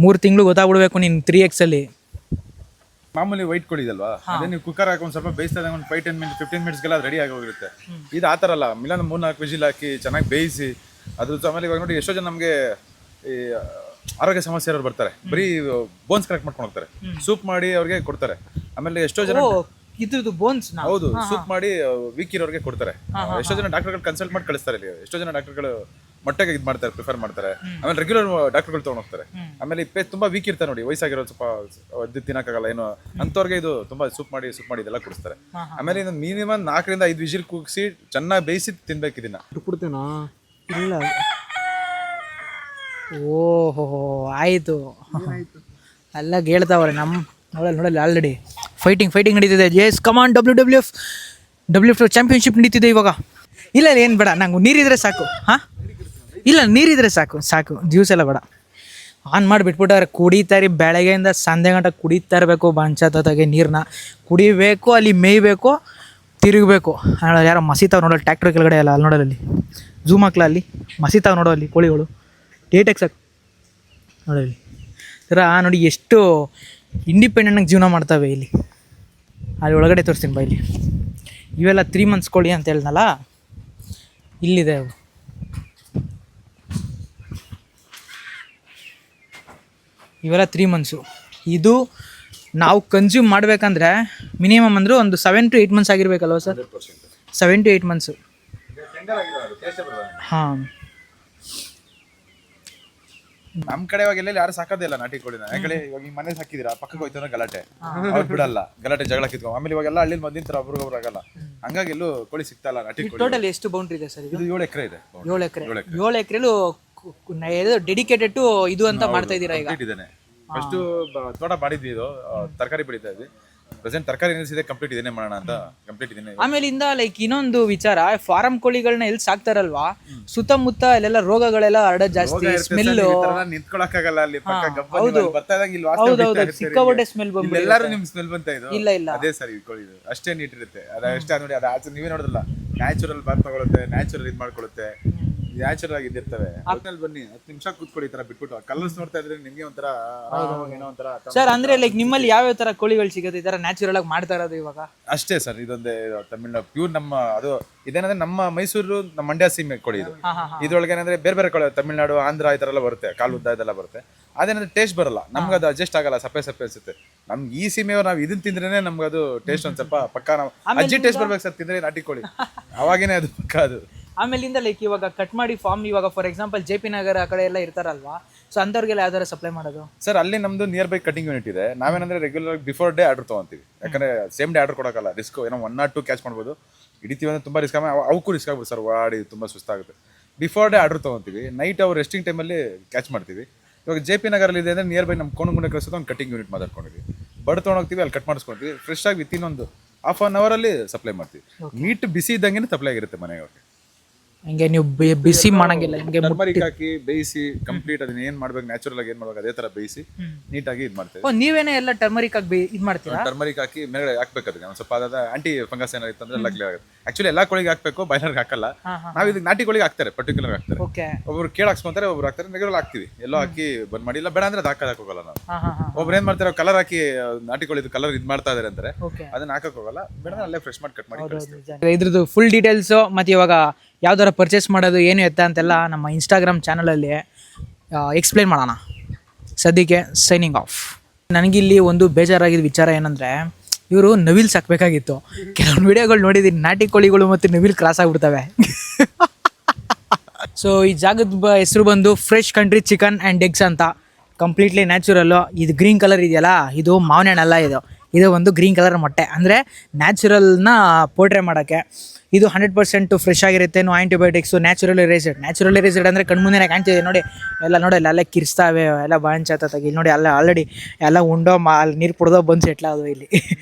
3 ತಿಂಗಳು ಗೊತ್ತಾಗ್ಬಿಡ್ಬೇಕು ನೀನು 3x ಅಲ್ಲಿ. ಮಾಮೂಲಿ ವೈಟ್ ಕೋಳಿ ಇದಲ್ವಾ, ಅದೇ ನೀವು ಕುಕ್ಕರ್ ಹಾಕಿ ಒಂದು ಸ್ವಲ್ಪ ಬೇಯಿಸ್ತಾ ಒಂದು 5-10 ಮಿನಿಟ್ಸ್ 15 ಮಿನಿಟ್ಸ್ಗೆಲ್ಲ ಅದು ರೆಡಿ ಆಗೋಗಿರುತ್ತೆ. ಇದು ಆ ಥರ ಅಲ್ಲ, ಮಿಲಾನ 3-4 ವಿಜಿಲ್ ಹಾಕಿ ಚೆನ್ನಾಗಿ ಬೇಯಿಸಿ ಅದ್ರ ಆಮೇಲೆ ಇವಾಗ ನೋಡಿ ಎಷ್ಟೋ ಜನ ನಮಗೆ ಈ ಆರೋಗ್ಯ ಸಮಸ್ಯೆ ಇರೋರು ಬರ್ತಾರೆ, ಬರೀ ಬೋನ್ಸ್ ಕರೆಕ್ಟ್ ಮಾಡ್ಕೊಂಡು ಹೋಗ್ತಾರೆ, ಸೂಪ್ ಮಾಡಿ ಅವ್ರಿಗೆ ಕೊಡ್ತಾರೆ. ಆಮೇಲೆ ಎಷ್ಟೋ ಜನ ಇದ್ರದ್ದು ಬೋನ್ಸ್, ಹೌದು, ಸೂಪ್ ಮಾಡಿ ವೀಕ್ ಇರೋರಿಗೆ ಕೊಡ್ತಾರೆ. ಎಷ್ಟೋ ಜನ ಡಾಕ್ಟರ್ಗಳು ಕನ್ಸಲ್ಟ್ ಮಾಡಿ ಕಳಿಸ್ತಾರೆ ಇಲ್ಲಿ. ಎಷ್ಟೋ ಜನ ಡಾಕ್ಟರ್ಗಳು ಮೊಟ್ಟೆಗೆ ಇದು ಮಾಡ್ತಾರೆ, ಪ್ರಿಫರ್ ಮಾಡ್ತಾರೆ. ಆಮೇಲೆ ರೆಗ್ಯುಲರ್ ಡಾಕ್ಟರ್ಗಳು ತೊಗೊಂಡು ಹೋಗ್ತಾರೆ. ಆಮೇಲೆ ತುಂಬಾ ವೀಕ್ ಇರ್ತಾರೆ ನೋಡಿ, ವಯಸ್ಸಾಗಿರೋದು ಸ್ವಲ್ಪ ಅದು ತಿನ್ನಕ್ಕಾಗಲ್ಲ ಏನೋ ಅಂಥವ್ರಿಗೆ ಇದು ತುಂಬಾ ಸೂಪ್ ಮಾಡಿ ಇದೆಲ್ಲ ಕೊಡಿಸ್ತಾರೆ. ಆಮೇಲೆ ಇದು ಮಿನಿಮಮ್ 4ರಿಂದ 5 ವಿಜಿಲ್ ಕೂಗಿಸಿ ಚೆನ್ನಾಗಿ ಬೇಯಿಸಿ ತಿನ್ಬೇಕು ಇದನ್ನ. ಇಲ್ಲ, ಓಹೋ ಆಯಿತು, ಅಲ್ಲ ಹೇಳ್ತಾವ್ರೆ ನಮ್ಮ ನೋಡಲ್ಲ ಆಲ್ರೆಡಿ ಫೈಟಿಂಗ್ ನಡೀತಿದೆ. ಎಸ್ ಕಮಾನ್, WWF ಚಾಂಪಿಯನ್ಶಿಪ್ ನಡೀತಿದೆ ಇವಾಗ. ಇಲ್ಲ ಏನು ಬೇಡ, ನಂಗೆ ನೀರಿದ್ರೆ ಸಾಕು. ಹಾಂ, ಇಲ್ಲ ನೀರಿದ್ರೆ ಸಾಕು ಜ್ಯೂಸ್ ಎಲ್ಲ ಬೇಡ. ಆನ್ ಮಾಡಿ ಬಿಟ್ಬಿಟ್ಟವ್ರೆ, ಕುಡಿತಾರೆ ಬೆಳಗ್ಗೆಯಿಂದ ಸಂಜೆ ಗಂಟ ಕುಡಿತಾ ಇರಬೇಕು. ಬಂಚತಾಗೆ ನೀರನ್ನ ಕುಡಿಬೇಕು, ಅಲ್ಲಿ ಮೇಯ್ಬೇಕು, ತಿರುಗಬೇಕು. ಯಾರೋ ಮಸೀತಾವ್ ನೋಡೋಲ್ಲ, ಟ್ಯಾಕ್ಟ್ರ್ ಕೆಳಗಡೆ ಎಲ್ಲ ಅಲ್ಲಿ ನೋಡೋಲ್ಲಿ ಝೂಮ್ ಹಾಕ್ಲ, ಅಲ್ಲಿ ಮಸೀತಾವ್ ನೋಡೋ ಅಲ್ಲಿ ಕೋಳಿಗಳು ಡೇಟೆಕ್ಸ್ ಹಾಕಿ ನೋಡಲ್ಲಿ ಥರ ನೋಡಿ ಎಷ್ಟು ಇಂಡಿಪೆಂಡೆಂಟಾಗಿ ಜೀವನ ಮಾಡ್ತವೆ ಇಲ್ಲಿ. ಅಲ್ಲಿ ಒಳಗಡೆ ತೋರಿಸ್ತೀನಿ ಬಾ, ಇಲ್ಲಿ ಇವೆಲ್ಲ 3 ಮಂತ್ಸ್ ಕೋಳಿ ಅಂತ ಹೇಳ್ದಲ್ಲ, ಇಲ್ಲಿದೆ ಅವು. ಇವೆಲ್ಲ 3 ಮಂತ್ಸು. ಇದು ನಾವು ಕನ್ಸ್ಯೂಮ್ ಮಾಡಬೇಕಂದ್ರೆ ಮಿನಿಮಮ್ ಅಂದರೂ ಒಂದು 7 to 8 ಮಂತ್ಸ್ ಆಗಿರ್ಬೇಕಲ್ವ ಸರ್? 7 to 8 months. ಹಾಂ, ನಮ್ ಕಡೆ ಇವಾಗ ಎಲ್ಲೆಲ್ಲಿ ಯಾರು ಸಾಕೋದೇ ಇಲ್ಲ ನಾಟಿ ಕೋಳಿನ. ಯಾಕಂದ್ರೆ ಇವಾಗ ಈ ಮನೆ ಸಾಕಿದಿರಾ, ಪಕ್ಕಕ್ಕೆ ಹೋಯ್ತಾನ ಗಲಾಟೆ, ಅವ್ರು ಬಿಡಲ್ಲ, ಗಲಾಟೆ ಜಗಳ ಕಿತ್ಕೊ. ಆಮೇಲೆ ಇವಾಗೆಲ್ಲ ಹಳ್ಳಿ ಮದ್ದಿನ ತರ ಒಬ್ರಿಗೊಬ್ರು ಆಗಲ್ಲ, ಹಂಗಾಗಿ ಎಲ್ಲೂ ಕೋಳಿ ಸಿಗ್ತಾ ಇಲ್ಲ ನಾಟಿ ಕೋಳಿ. ಟೋಟಲ್ ಎಷ್ಟು ಬೌಂಡ್ರಿ ಇದೆ ಸರ್? ಇದು 7 ಎಕರೆ ಇದೆ. 7 ಎಕರೆಲು ಡೆಡಿಕೇಟೆಡ್ ಟು ಇದು ಅಂತ ಮಾಡ್ತಾ ಇದ್ದೀರಾ ಈಗ? ಇದೇನೆ ಫಸ್ಟ್ ತೋಟ ಮಾಡಿದ್ವಿ, ಇದು ತರಕಾರಿ ಬೆಳೀತಾ ಇದ್ವಿ. ಪ್ರೆಸೆಂಟ್ ತರಕಾರಿ ಏನಿದೆ ಕಂಪ್ಲೀಟ್ ಇದನ್ನೇ ಮಾಡೋಣ ಅಂತ ಕಂಪ್ಲೀಟ್ ಇದನ್ನೇ. ಆಮೇಲಿಂದ ಲೈಕ್ ಇನ್ನೊಂದು ವಿಚಾರ, ಫಾರಂ ಕೋಳಿಗಳನ್ನ ಎಲ್ಲಿ ಸಾಕ್ತಾರಲ್ವಾ ಸುತ್ತಮುತ್ತ ಅಲ್ಲೆಲ್ಲ ರೋಗಗಳೆಲ್ಲ ಹರಡೋದು ಜಾಸ್ತಿ, ಸ್ಮೆಲ್. ನಿಂತ್ಕೊಳಕ್ಕಾಗಲ್ಲ ಅಲ್ಲಿ ಪಕ್ಕ ಗಬ್ಬ ಹೌದು. ನೀವು ಬರ್ತಾ ಇದ್ದಂಗೆ ಇಲ್ಲಿ ವಾಸನೆ ಹೌದೌದು, ಬರ್ತಾ ಇರುತ್ತೆ ಸಿಕ್ಕಾಪಟ್ಟೆ ಸ್ಮೆಲ್ ಇಲ್ಲಿ. ಎಲ್ಲರೂ ನಿಮ್ ಸ್ಮೆಲ್ ಬಂತ ಇದು? ಇಲ್ಲ ಇಲ್ಲ, ಅದೇ ಸರ್ ಇದು ಕೋಳಿ ಇದು ಅಷ್ಟೇ ನೀಟ್ ಇರುತ್ತೆ. ಅದ ಅಷ್ಟೇ ನೋಡಿ, ಅದು ಆಚೆ ನೀವೇ ನೋಡಿದ್ರಲ್ಲ, ನ್ಯಾಚುರಲ್ ಬಾತ್ ತಗೊಳುತ್ತೆ, ನ್ಯಾಚುರಲ್ ಇದ್ ಮಾಡ್ಕೊಳ್ಳುತ್ತೆ, ನ್ಯಾಚುರಲ್ ಆಗಿ ಇದ್ದಿರ್ತವೆ. ಆಮೇಲೆ ಬನ್ನಿ 10 ನಿಮಿಷ ಕೂತ್ಕೊಳ್ಳಿ, ಈ ತರ ಬಿಟ್ಬಿಟ್ಟು ಕಲರ್ಸ್ ನೋಡ್ತಾ ಇದ್ರೆ ನಿಮ್ಗೆ ಒಂಥರ ಏನೋ ಒಂಥರ. ಸರ್ ಅಂದ್ರೆ ಲೈಕ್ ನಿಮ್ಮಲ್ಲಿ ಯಾವ್ಯಾವ ತರ ಕೋಳಿಗಳು ಸಿಗುತ್ತೆ ಈ ತರ ನ್ಯಾಚುರಲ್ ಆಗಿ ಮಾಡ್ತಾ ಇರೋದು ಇವಾಗ? ಅಷ್ಟೇ ಸರ್, ಇದೊಂದೇ ತಮಿಳ್ನಾಡು ಪ್ಯೂರ್ ನಮ್ಮ ಅದು ಇದೇನಂದ್ರೆ ನಮ್ಮ ಮೈಸೂರು ನಮ್ಮ ಮಂಡ್ಯ ಸೀಮೆ ಕೋಳಿ ಇದು. ಇದ್ರೊಳಗೆ ಏನಂದ್ರೆ ಬೇರೆ ಬೇರೆ ಕೋಳಿ ತಮಿಳ್ನಾಡು ಆಂಧ್ರ ಈ ತರ ಎಲ್ಲ ಬರುತ್ತೆ, ಕಾಲು ಉದ್ದ ಇದೆಲ್ಲ ಬರುತ್ತೆ. ಅದೇನಂದ್ರೆ ಟೇಸ್ಟ್ ಬರಲ್ಲ ನಮ್ಗೆ, ಅದು ಅಡ್ಜಸ್ಟ್ ಆಗಲ್ಲ, ಸಪ್ಪೆ ಸಪ್ಪೆ ಅನ್ಸುತ್ತೆ. ನಮ್ಗೆ ಈ ಸೀಮೆಯವ್ರು ನಾವು ಇದನ್ನ ತಿಂದ್ರೇನೆ ನಮ್ಗೆ ಅದು ಟೇಸ್ಟ್ ಒಂದ್ ಸ್ವಲ್ಪ ಪಕ್ಕ ನಾವು ಅಜ್ಜಿ ಟೇಸ್ಟ್ ಬರ್ಬೇಕು ಸರ್ ತಿಂದ್ರೆ ನಾಟಿ ಕೋಳಿ, ಅವಾಗೇನೆ ಅದು ಪಕ್ಕ ಅದು. ಆಮೇಲಿಂದ ಲೈಕ್ ಇವಾಗ ಕಟ್ ಮಾಡಿ ಫಾರ್ಮ್, ಇವಾಗ ಫಾರ್ ಎಕ್ಸಾಂಪಲ್ JP ನಗರ ಆ ಕಡೆ ಎಲ್ಲ ಇರ್ತಾರಲ್ವಾ, ಸೊ ಅಂಥವ್ರಿಗೆಲ್ಲ ಯಾವ್ದಾರ ಸಪ್ಲೈ ಮಾಡೋದು? ಸರ್ ಅಲ್ಲಿ ನಮ್ದು ನಿಯರ್ ಬೈ ಕಟಿಂಗ್ ಯೂನಿಟ್ ಇದೆ. ನಾವೇನಂದ್ರೆ ರೆಗ್ಯುಲರ್ ಬಿಫೋರ್ ಡೇ ಆರ್ಡರ್ ತಗೊಂತೀವಿ, ಯಾಕಂದ್ರೆ ಸೇಮ್ ಡೇ ಆರ್ಡರ್ ಕೊಡೋಕ್ಕಲ್ಲ, ರಿಸ್ಕ್. ಏನೋ 1 or 2 ಕ್ಯಾಚ್ ಮಾಡ್ಬೋದು, ಹಿಡಿತೀವಿ ಅಂದ್ರೆ ತುಂಬಾ ರಿಸ್ಕ್. ಅವಕ್ಕೂ ರಿಸ್ಕ್ ಆಗ್ಬೋದು ಸರ್, ಓಡಾಡಿ ತುಂಬಾ ಸುಸ್ತಾಗುತ್ತೆ. ಬಿಫೋರ್ ಡೇ ಆರ್ಡರ್ ತಗೊಂತೀವಿ, ನೈಟ್ ಅವ್ರು ರೆಸ್ಟಿಂಗ್ ಟೈಮಲ್ಲಿ ಕ್ಯಾಚ್ ಮಾಡ್ತೀವಿ. ಇವಾಗ JP ನಗರಲ್ಲಿ ಇದೆ ಅಂದ್ರೆ ನಿಯರ್ ಬೈ ನಮ್ಮ ಕೋಣಗುಂಡೆ ಕಳಿಸೋದು ಒಂದು ಕಟಿಂಗ್ ಯೂನಿಟ್ ಮಾತಾಡ್ಕೊಂಡಿದ್ವಿ, ಬಡ್ ತೊಗೊಂಡೋಗ್ತೀವಿ, ಅಲ್ಲಿ ಕಟ್ ಮಾಡಿಸ್ಕೊಳ್ತೀವಿ, ಫ್ರೆಶ್ ಆಗಿ ವಿತಿನ್ ಒಂದು ½ hour ಅಲ್ಲಿ ಸಪ್ಲೈ ಮಾಡ್ತೀವಿ. ಮೀಟ್ ಬಿಸಿ ಇದ್ದಂಗೆ ಸಪ್ಲೈ ಆಗಿರುತ್ತೆ ಮನೆಗೆ. ಅವ್ರಿಗೆ ಹಂಗೆ ನೀವು ಬಿಸಿ ಮಾಡಂಗಿಲ್ಲ, ಹಿಂಗೆ ಟರ್ಮರಿಕ್ ಹಾಕಿ ಬೇಯಿಸಿ ಕಂಪ್ಲೀಟ್ ಅದನ್ನ ಏನ್ ಮಾಡ್ಬೇಕು, ನ್ಯಾಚುರಲ್ ಆಗಿ ಏನ್ ಮಾಡ್ಬೇಕು ಅದೇ ತರ ಬೇಯಿಸಿ ನೀಟಾಗಿ ಇದು ಮಾಡ್ತೇವೆ. ನೀವೇನೇ ಎಲ್ಲ ಟರ್ಮರಿಕ್ ಆಗಿ ಇದು ಮಾಡ್ತೀರಾ? ಟರ್ಮರಿಕ್ ಹಾಕಿ ಮೇಲ್ಗಡೆ ಹಾಕ್ಬೇಕು, ಅದಕ್ಕೆ ಒಂದು ಸ್ವಲ್ಪ ಅದ ಆಂಟಿ ಫಂಗಸ್ ಏನಾರ ಇತ್ತು ಅಂದ್ರೆ ಎಲ್ಲ ಕ್ಲಿಯರ್ ಆಗುತ್ತೆ. ಆಕ್ಚುಲಿ ಎಲ್ಲಾ ಕೋಳಿಗೆ ಹಾಕ್ಬೇಕು, ಬಾಯ್ಲರ್ಗೆ ಹಾಕಲ್ಲ. ನಾವು ಇದಕ್ಕೆ ನಾಟಿ ಕೋಳಿಗೆ ಹಾಕ್ತಾರೆ, ಪರ್ಟಿಕ್ಯುಲರ್ ಹಾಕ್ತಾರೆ. ಒಬ್ರು ಕೇಳಿ ಹಾಕ್ಸ್ಕೊಂತಾರೆ, ಒಬ್ರು ಹಾಕ್ತಾರೆ, ರೆಗ್ಯುಲರ್ ಹಾಕ್ತಿವಿ. ಎಲ್ಲೋ ಹಾಕಿ ಬಂದ್ ಮಾಡಿ, ಇಲ್ಲ ಬೇಡ ಅಂದ್ರೆ ಅದು ಹಾಕಕ್ ಹೋಗಲ್ಲ ನಾವು. ಒಬ್ರು ಏನ್ ಮಾಡ್ತಾರೆ, ಕಲರ್ ಹಾಕಿ ನಾಟಿ ಕೋಳಿ ಕಲರ್ ಇದು ಮಾಡ್ತಾ ಇದಾರೆ ಅಂತಾರೆ, ಅದನ್ನ ಹಾಕಕ್ ಹೋಗಲ್ಲ, ಬೇಡ ಅಲ್ಲೇ ಫ್ರೆಶ್ ಮಾಡಿ ಕಟ್ ಮಾಡಿ. ಇದ್ರದ್ದು ಫುಲ್ ಡೀಟೇಲ್ಸ್ ಮತ್ತೆ ಇವಾಗ ಯಾವ್ದಾರ ಪರ್ಚೇಸ್ ಮಾಡೋದು ಏನು ಎತ್ತ ಅಂತೆಲ್ಲ ನಮ್ಮ ಇನ್ಸ್ಟಾಗ್ರಾಮ್ ಚಾನಲಲ್ಲಿ ಎಕ್ಸ್ಪ್ಲೈನ್ ಮಾಡೋಣ. ಸದ್ಯಕ್ಕೆ ಸೈನಿಂಗ್ ಆಫ್. ನನಗಿಲ್ಲಿ ಒಂದು ಬೇಜಾರಾಗಿದ್ದ ವಿಚಾರ ಏನಂದರೆ, ಇವರು ನವಿಲ್ ಸಾಕಬೇಕಾಗಿತ್ತು. ಕೆಲವೊಂದು ವಿಡಿಯೋಗಳು ನೋಡಿದ್ದೀನಿ, ನಾಟಿ ಕೋಳಿಗಳು ಮತ್ತು ನವಿಲ್ ಕ್ರಾಸ್ ಆಗಿಬಿಡ್ತವೆ. ಸೊ ಈ ಜಾಗದ ಹೆಸರು ಬಂದು fresh country chicken and eggs ಅಂತ. Completely natural. ಇದು ಗ್ರೀನ್ ಕಲರ್ ಇದೆಯಲ್ಲ, ಇದು ಮಾವಿನ ಹಣ್ಣಲ್ಲ, ಇದು ಒಂದು ಗ್ರೀನ್ ಕಲರ್ ಮೊಟ್ಟೆ. ಅಂದರೆ ನ್ಯಾಚುರಲ್ನ ಪೋರ್ಟ್ರೇ ಮಾಡೋಕ್ಕೆ. ಇದು 100% ಫ್ರೆಶ್ ಆಗಿರುತ್ತೆ, ನೋ ಆ್ಯಂಟಿಬಯೋಟಿಕ್ಸು, ನ್ಯಾಚುರಲ್ ರೇಸೆಡ್ ಅಂದರೆ ಕಣ್ಮುಂದೆ ಕಾಣ್ತಿದೆ ನೋಡಿ, ಎಲ್ಲ ನೋಡಿ ಅಲ್ಲೇ ಕಿರಿಸ್ತಾವೆ, ಎಲ್ಲ ಬಾಂಚಾತ ತೆಗಿ ನೋಡಿ, ಅಲ್ಲ ಆಲ್ರೆಡಿ ಎಲ್ಲ ಉಂಡೋ ಅಲ್ಲಿ ನೀರು ಕುಡ್ದೋ ಬಂದು ಸೆಟ್ಲ ಅದು ಇಲ್ಲಿ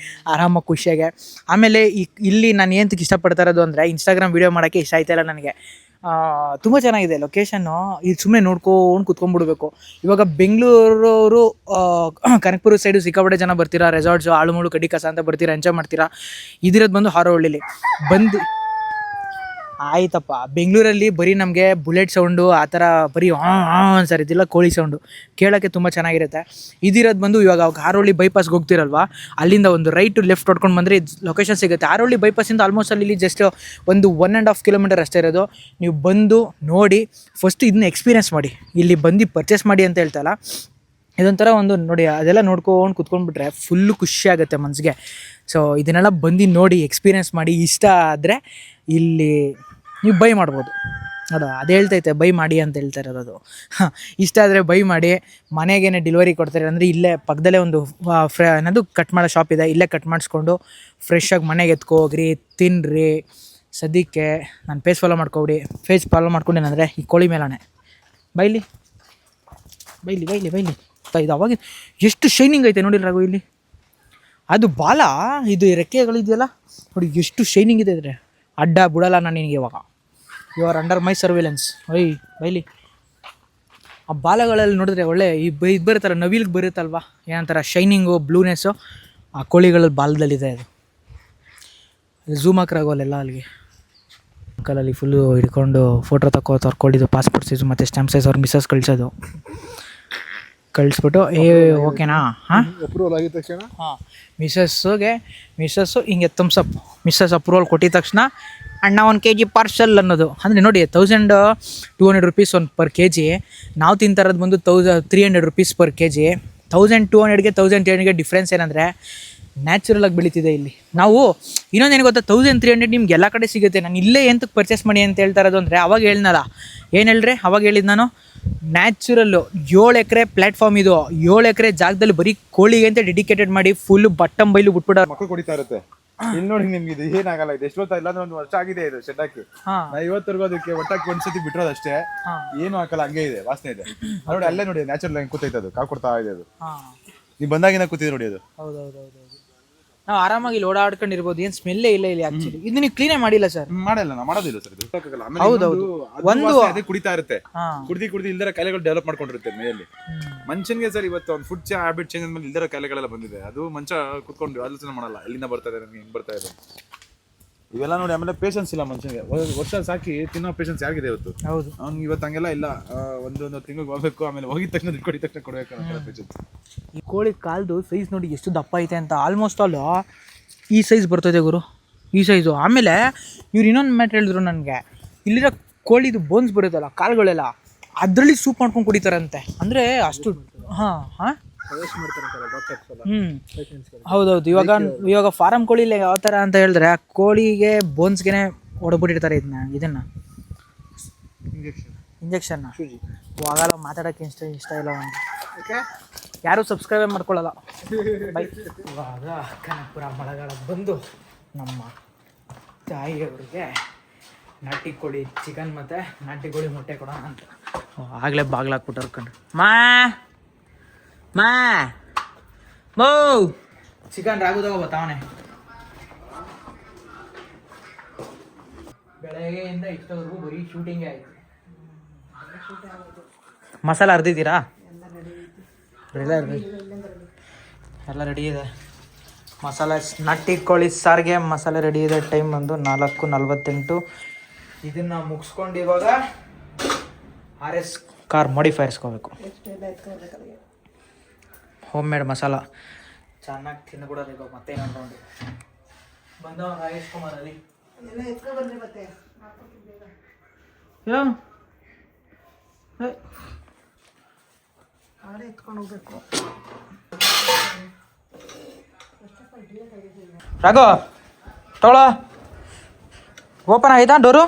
ಆರಾಮಾಗಿ ಖುಷಿಯಾಗೆ. ಆಮೇಲೆ ಇಲ್ಲಿ ನಾನು ಏನಕ್ಕೆ ಇಷ್ಟಪಡ್ತಾ ಇರೋದು ಅಂದರೆ, ಇನ್ಸ್ಟಾಗ್ರಾಮ್ ವೀಡಿಯೋ ಮಾಡೋಕ್ಕೆ ಇಷ್ಟ ಆಯ್ತಾಯಿಲ್ಲ ನನಗೆ. ತುಂಬ ಚೆನ್ನಾಗಿದೆ ಲೊಕೇಶನ್ನು. ಇದು ಸುಮ್ಮನೆ ನೋಡ್ಕೊಂಡು ಕುತ್ಕೊಂಡ್ಬಿಡ್ಬೇಕು. ಇವಾಗ ಬೆಂಗಳೂರು ಕನಕಪುರ ಸೈಡು ಸಿಕ್ಕಾಪಟ್ಟೆ ಜನ ಬರ್ತೀರಾ, ರೆಸಾರ್ಟ್ಸು ಆಳುಮೂಳು ಕಡ್ಡಿ ಕಸ ಅಂತ ಬರ್ತೀರಾ, ಎಂಜಾಯ್ ಮಾಡ್ತೀರಾ. ಇದಿರೋದು ಬಂದು ಹಾರೋಹಳ್ಳಿಲಿ ಬಂದು ಆಯ್ತಪ್ಪ. ಬೆಂಗಳೂರಲ್ಲಿ ಬರೀ ನಮಗೆ ಬುಲೆಟ್ ಸೌಂಡು ಆ ಥರ ಬರೀ ಸರ್, ಇದಿಲ್ಲ ಕೋಳಿ ಸೌಂಡು ಕೇಳೋಕ್ಕೆ ತುಂಬ ಚೆನ್ನಾಗಿರುತ್ತೆ. ಇದಿರೋದು ಬಂದು ಇವಾಗ ಹಾರೋಹಳ್ಳಿ ಬೈಪಾಸ್ಗೆ ಹೋಗ್ತಿರಲ್ವ, ಅಲ್ಲಿಂದ ಒಂದು ರೈಟ್ ಲೆಫ್ಟ್ ಹೊಡ್ಕೊಂಡು ಬಂದರೆ ಲೊಕೇಶನ್ ಸಿಗುತ್ತೆ. ಹಾರೋಹಳ್ಳಿ ಬೈಪಾಸಿಂದ ಆಲ್ಮೋಸ್ಟ್ ಅಲ್ಲಿ ಜಸ್ಟ್ ಒಂದು 1.5 kilometer ಅಷ್ಟೇ ಇರೋದು. ನೀವು ಬಂದು ನೋಡಿ, ಫಸ್ಟ್ ಇದನ್ನ ಎಕ್ಸ್ಪೀರಿಯೆನ್ಸ್ ಮಾಡಿ, ಇಲ್ಲಿ ಬಂದು ಪರ್ಚೇಸ್ ಮಾಡಿ ಅಂತ ಹೇಳ್ತಲ್ಲ, ಇದೊಂಥರ ಒಂದು ನೋಡಿ, ಅದೆಲ್ಲ ನೋಡ್ಕೊಂಡು ಕುತ್ಕೊಂಡ್ಬಿಟ್ರೆ ಫುಲ್ಲು ಖುಷಿ ಆಗುತ್ತೆ ಮನಸ್ಸಿಗೆ. ಸೊ ಇದನ್ನೆಲ್ಲ ಬಂದು ನೋಡಿ ಎಕ್ಸ್ಪೀರಿಯೆನ್ಸ್ ಮಾಡಿ, ಇಷ್ಟ ಆದರೆ ಇಲ್ಲಿ ನೀವು ಬೈ ಮಾಡ್ಬೋದು. ನೋಡು ಅದು ಹೇಳ್ತೈತೆ ಬೈ ಮಾಡಿ ಅಂತ ಹೇಳ್ತಾ ಇರೋದು. ಇಷ್ಟ ಆದರೆ ಬೈ ಮಾಡಿ, ಮನೆಗೇನೆ ಡೆಲಿವರಿ ಕೊಡ್ತಾರೆ. ಅಂದರೆ ಇಲ್ಲೇ ಪಕ್ಕದಲ್ಲೇ ಒಂದು ಏನದು ಕಟ್ ಮಾಡೋ ಶಾಪ್ ಇದೆ, ಇಲ್ಲೇ ಕಟ್ ಮಾಡಿಸ್ಕೊಂಡು ಫ್ರೆಶ್ಶಾಗಿ ಮನೆಗೆ ಎತ್ಕೋಗ್ರಿ, ತಿನ್ನಿರಿ. ಸದ್ಯಕ್ಕೆ ನಾನು ಫೇಸ್ ಫಾಲೋ ಮಾಡ್ಕೊಬಿಡಿ. ಫೇಸ್ ಫಾಲೋ ಮಾಡ್ಕೊಂಡೇನಂದರೆ ಈ ಕೋಳಿ ಮೇಲಾನೆ ಬೈಲಿ ಇದು ಅವಾಗ ಎಷ್ಟು ಶೈನಿಂಗ್ ಐತೆ ನೋಡಿ ರಾಘು ಇಲ್ಲಿ. ಅದು ಬಾಲ, ಇದು ರೆಕ್ಕೆಗಳಿದೆಯಲ್ಲ ನೋಡಿ, ಎಷ್ಟು ಶೈನಿಂಗ್ ಇದೆ ಅಂದರೆ ಅಡ್ಡ ಬಿಡಲ್ಲ ನಾನು ನಿನಗೆ. ಇವಾಗ you are under my surveillance. ಬೈಲಿ ಆ ಬಾಲಗಳಲ್ಲಿ ನೋಡಿದ್ರೆ ಒಳ್ಳೆ ಇದು ಬರುತ್ತಲ್ಲ, ನವಿಲ್ಗೆ ಬರುತ್ತಲ್ವ, ಏನಂತಾರೆ ಶೈನಿಂಗು, ಬ್ಲೂನೆಸ್ಸು ಆ ಕೋಳಿಗಳ ಬಾಲದಲ್ಲಿದೆ. ಅದು ಝೂಮ್ ಹಾಕ್ರಾಗೋಲ್ಲ ಅಲ್ಲಿಗೆ ಅಂಕಲಲ್ಲಿ ಫುಲ್ಲು ಹಿಡ್ಕೊಂಡು ಫೋಟೋ ತರ್ಕೊಂಡಿದ್ದು, ಪಾಸ್ಪೋರ್ಟ್ ಸೈಜು ಮತ್ತು ಸ್ಟ್ಯಾಂಪ್ ಸೈಜ್ ಅವ್ರ ಮಿಸ್ಸಸ್ ಕಳಿಸ್ಬಿಟ್ಟು ಓಕೆನಾ ಅಪ್ರೂವಲ್ ಆಗಿದ ತಕ್ಷಣ ಮಿಸ್ಸಸ್ಸು ಹಿಂಗೆ ಥಮ್ಸಪ್, ಮಿಸ್ಸಸ್ ಅಪ್ರೂವಲ್ ಕೊಟ್ಟಿದ ತಕ್ಷಣ ಅಣ್ಣ 1 kg ಪಾರ್ಸಲ್ ಅನ್ನೋದು. ಅಂದರೆ ನೋಡಿ 1200 rupees ಒಂದು per kg. ನಾವು ತಿಂತಾರದು ಬಂದು 300 rupees per kg. 1200ಗೆ 1300ಗೆ ಡಿಫ್ರೆನ್ಸ್ ಏನಂದರೆ ನ್ಯಾಚುರಲ್ ಆಗಿ ಬೆಳೀತಿದೆ ಇಲ್ಲಿ. ನಾವು ಇನ್ನೊಂದೇನು ಗೊತ್ತಾ, 1300 ನಿಮ್ಗೆ ಎಲ್ಲ ಕಡೆ ಸಿಗುತ್ತೆ. ನಾನು ಇಲ್ಲೇ ಎಂತಕ್ಕೆ ಪರ್ಚೇಸ್ ಮಾಡಿ ಅಂತ ಹೇಳ್ತಾ ಇರೋದು ಅಂದರೆ, ಅವಾಗ ಹೇಳಿದ್ನಲ್ಲ, ಏನು ಹೇಳ್ರಿ ಅವಾಗ ಹೇಳಿದ್ದು ನಾನು, ನ್ಯಾಚುರಲ್ಲು 7 ಎಕರೆ ಪ್ಲ್ಯಾಟ್ಫಾರ್ಮ್ ಇದು. 7 ಎಕರೆ ಜಾಗದಲ್ಲಿ ಬರೀ ಕೋಳಿಗೆ ಅಂತ ಡೆಡಿಕೇಟೆಡ್ ಮಾಡಿ ಫುಲ್ ಬಟ್ಟಂ ಬೈಲು ಬಿಟ್ಬಿಡೋ ಮಕ್ಕಳು ಕುಡಿತಾ ಇರುತ್ತೆ. ಇಲ್ಲಿ ನೋಡಿ ನಿಮ್ಗೆ ಇದು ಏನಾಗಲ್ಲ, ಇದು ಎಷ್ಟೊತ್ತ ಇಲ್ಲ ಅಂದ್ರೆ 1 ವರ್ಷ ಆಗಿದೆ ಇದು ಶೆಡ್ ಹಾಕಿ. ನಾ ಇವತ್ತರೆಗೂ ಅದಕ್ಕೆ ಒಟ್ಟಾಕಿ ಒಂದ್ಸತಿ ಬಿಟ್ಟಿರೋದಷ್ಟೇ, ಏನು ಹಾಕಲ್ಲ, ಹಂಗೆ ಇದೆ, ವಾಸನೆ ಇದೆ ನೋಡಿ. ಅಲ್ಲೇ ನೋಡಿ ನ್ಯಾಚುರಲ್ ಹೆಂಗ್ ಕೂತೈತೆ, ಅದು ಕಾವು ಕೊಡ್ತಾ ಇದೆ. ಅದು ನೀವು ಬಂದಾಗಿನ ಕೂತಿದೆ ನೋಡಿ ಅದು. ನಾವು ಆರಾಮಾಗಿ ಇಲ್ಲಿ ಓಡಾಡ್ಕೊಂಡಿರ್ಬೋದು, ಏನು ಸ್ಮೆಲ್ಲೇ ಇಲ್ಲ ಇಲ್ಲಿ ಆಕ್ಚುಲಿ. ಇದು ನೀವು ಕ್ಲೀನೇ ಮಾಡಿಲ್ಲ ಸರ್? ಮಾಡಲ್ಲ, ನಾವು ಮಾಡೋದಿಲ್ಲ ಸರ್ ಇದು. ಆಮೇಲೆ ಹೌದೌದು. ಒಂದು ಅದೇ ಕುಡಿತಾ ಇರುತ್ತೆ, ಹಾ. ಕುಡ್ದಿ ಇಲ್ದರ ಕಾಯಿಲೆಗಳು ಡೆವಲಪ್ ಮಾಡ್ಕೊಂಡಿರುತ್ತೆ ಮೇಯಲ್ಲಿ. ಮನುಷ್ಯನಿಗೆ ಸರ್ ಇವತ್ತು ಒಂದು ಫುಡ್ ಹ್ಯಾಬಿಟ್ ಚೇಂಜ್ ಆದ್ಮೇಲೆ ಇಲ್ದರ ಕಾಯಿಲೆಗಳೆಲ್ಲ ಬಂದಿದೆ. ಅದು ಮನುಷ್ಯ ಕುತ್ಕೊಂಡು ಆಲೋಚನೆ ಮಾಡಲ್ಲ, ಎಲ್ಲಿಂದ ಬರ್ತಾ ಇದೆ, ನನಗೆ ಹೆಂಗ್ ಬರ್ತಾ ಇದೆ ಇವೆಲ್ಲ ನೋಡಿ. ಆಮೇಲೆ ಪೇಷನ್ಸ್ ಇಲ್ಲ ಮನುಷ್ಯನಿಗೆ. ವರ್ಷ ಸಾಕಿ ತಿನ್ನೋ ಪೇಷನ್ಸ್ ಯಾರಿಗಿದೆ ಇವತ್ತು? ಹೌದು. ಅವ್ನಿಗೆ ಇವತ್ತು ಹಂಗೆಲ್ಲ ಇಲ್ಲ. ಒಂದೊಂದು ತಿಂಗಳಿಗೆ ಹೋಗ್ಬೇಕು, ಆಮೇಲೆ ಹೋಗಿದ ತಕ್ಷಣ ದುಡ್ಡು ಕೊಡಿದ ತಕ್ಷಣ ಕೊಡಬೇಕು ಅನ್ನೋ ಪೇಷನ್ಸ್. ಈ ಕೋಳಿ ಕಾಲ್ದು ಸೈಜ್ ನೋಡಿ ಎಷ್ಟು ದಪ್ಪ ಐತೆ ಅಂತ. ಆಲ್ಮೋಸ್ಟ್ ಆಲ್ ಈ ಸೈಜ್ ಬರ್ತದೆ ಗುರು, ಈ ಸೈಜು. ಆಮೇಲೆ ಇವ್ರು ಇನ್ನೊಂದು ಮ್ಯಾಟ್ ಹೇಳಿದ್ರು ನನಗೆ, ಇಲ್ಲಿರೋ ಕೋಳಿದು ಬೋನ್ಸ್ ಬರುತ್ತಲ್ಲ, ಕಾಳುಗಳೆಲ್ಲ, ಅದರಲ್ಲಿ ಸೂಪ್ ಮಾಡ್ಕೊಂಡು ಕುಡಿತಾರಂತೆ. ಅಂದರೆ ಅಷ್ಟು. ಹಾಂ ಹಾಂ ಹೌದೌದು. ಇವಾಗ ಫಾರಮ್ ಕೋಳಿಲಿ ಯಾವ ಥರ ಅಂತ ಹೇಳಿದ್ರೆ, ಕೋಳಿಗೆ ಬೋನ್ಸ್ಗೆ ಹೊಡೆದ್ಬಿಟ್ಟಿರ್ತಾರೆ ಇದನ್ನ ಇಂಜೆಕ್ಷನ್ನ. ಇವಾಗಲ್ಲ ಮಾತಾಡೋಕ್ಕೆ ಇಷ್ಟ ಇಲ್ಲ ಅವನಿಗೆ. ಯಾರೂ ಸಬ್ಸ್ಕ್ರೈಬ್ ಮಾಡ್ಕೊಳ್ಳಲ್ಲ. ಬೈ. ಇವಾಗ ಕನಕಪುರ ಮಳೆಗಾಲಕ್ಕೆ ಬಂದು ನಮ್ಮ ತಾಯಿಯವ್ರಿಗೆ ನಾಟಿ ಕೋಳಿ ಚಿಕನ್ ಮತ್ತು ನಾಟಿ ಕೋಳಿ ಮೊಟ್ಟೆ ಕೊಡೋಣ ಅಂತ ಆಗಲೇ ಬಾಗ್ಲಾಕ್ಬಿಟ್ಟು ಹರ್ಕೊಂಡು ಮಾ ಮೋ ಚಿಕನ್ ರಾಗುದಾಗ ಬತ್ತಾವನೆ. ಬೆಳಗ್ಗೆಯಿಂದ ಇಷ್ಟವರೆಗೂ ಬರೀ ಶೂಟಿಂಗೇ ಆಯಿತು. ಮಸಾಲ ಅರ್ದಿದ್ದೀರಾ? ಎಲ್ಲ ರೆಡಿ ಇದೆ. ಮಸಾಲೆ ನಾಟಿ ಕೋಳಿ ಸಾರಿಗೆ ಮಸಾಲೆ ರೆಡಿ ಇದೆ. ಟೈಮ್ ಬಂದು 4:48. ಇದನ್ನು ಮುಗಿಸ್ಕೊಂಡು ಇವಾಗ RS car ಮಾಡಿಫೈರ್ಸ್ಕೋಬೇಕು. Home made masala ಚೆನ್ನಾಗಿ ತಿಂದ್ಬಿಡೋದು. ಮತ್ತೆ ಅನ್ಕೊಂಡು ಬಂದವ ರಾಜೇಶ್ ಕುಮಾರ್ ಅಲ್ಲಿ ರಾಘು ತೊಗೊಳ. ಓಪನ್ ಆಯ್ತಾ ಡೋರು?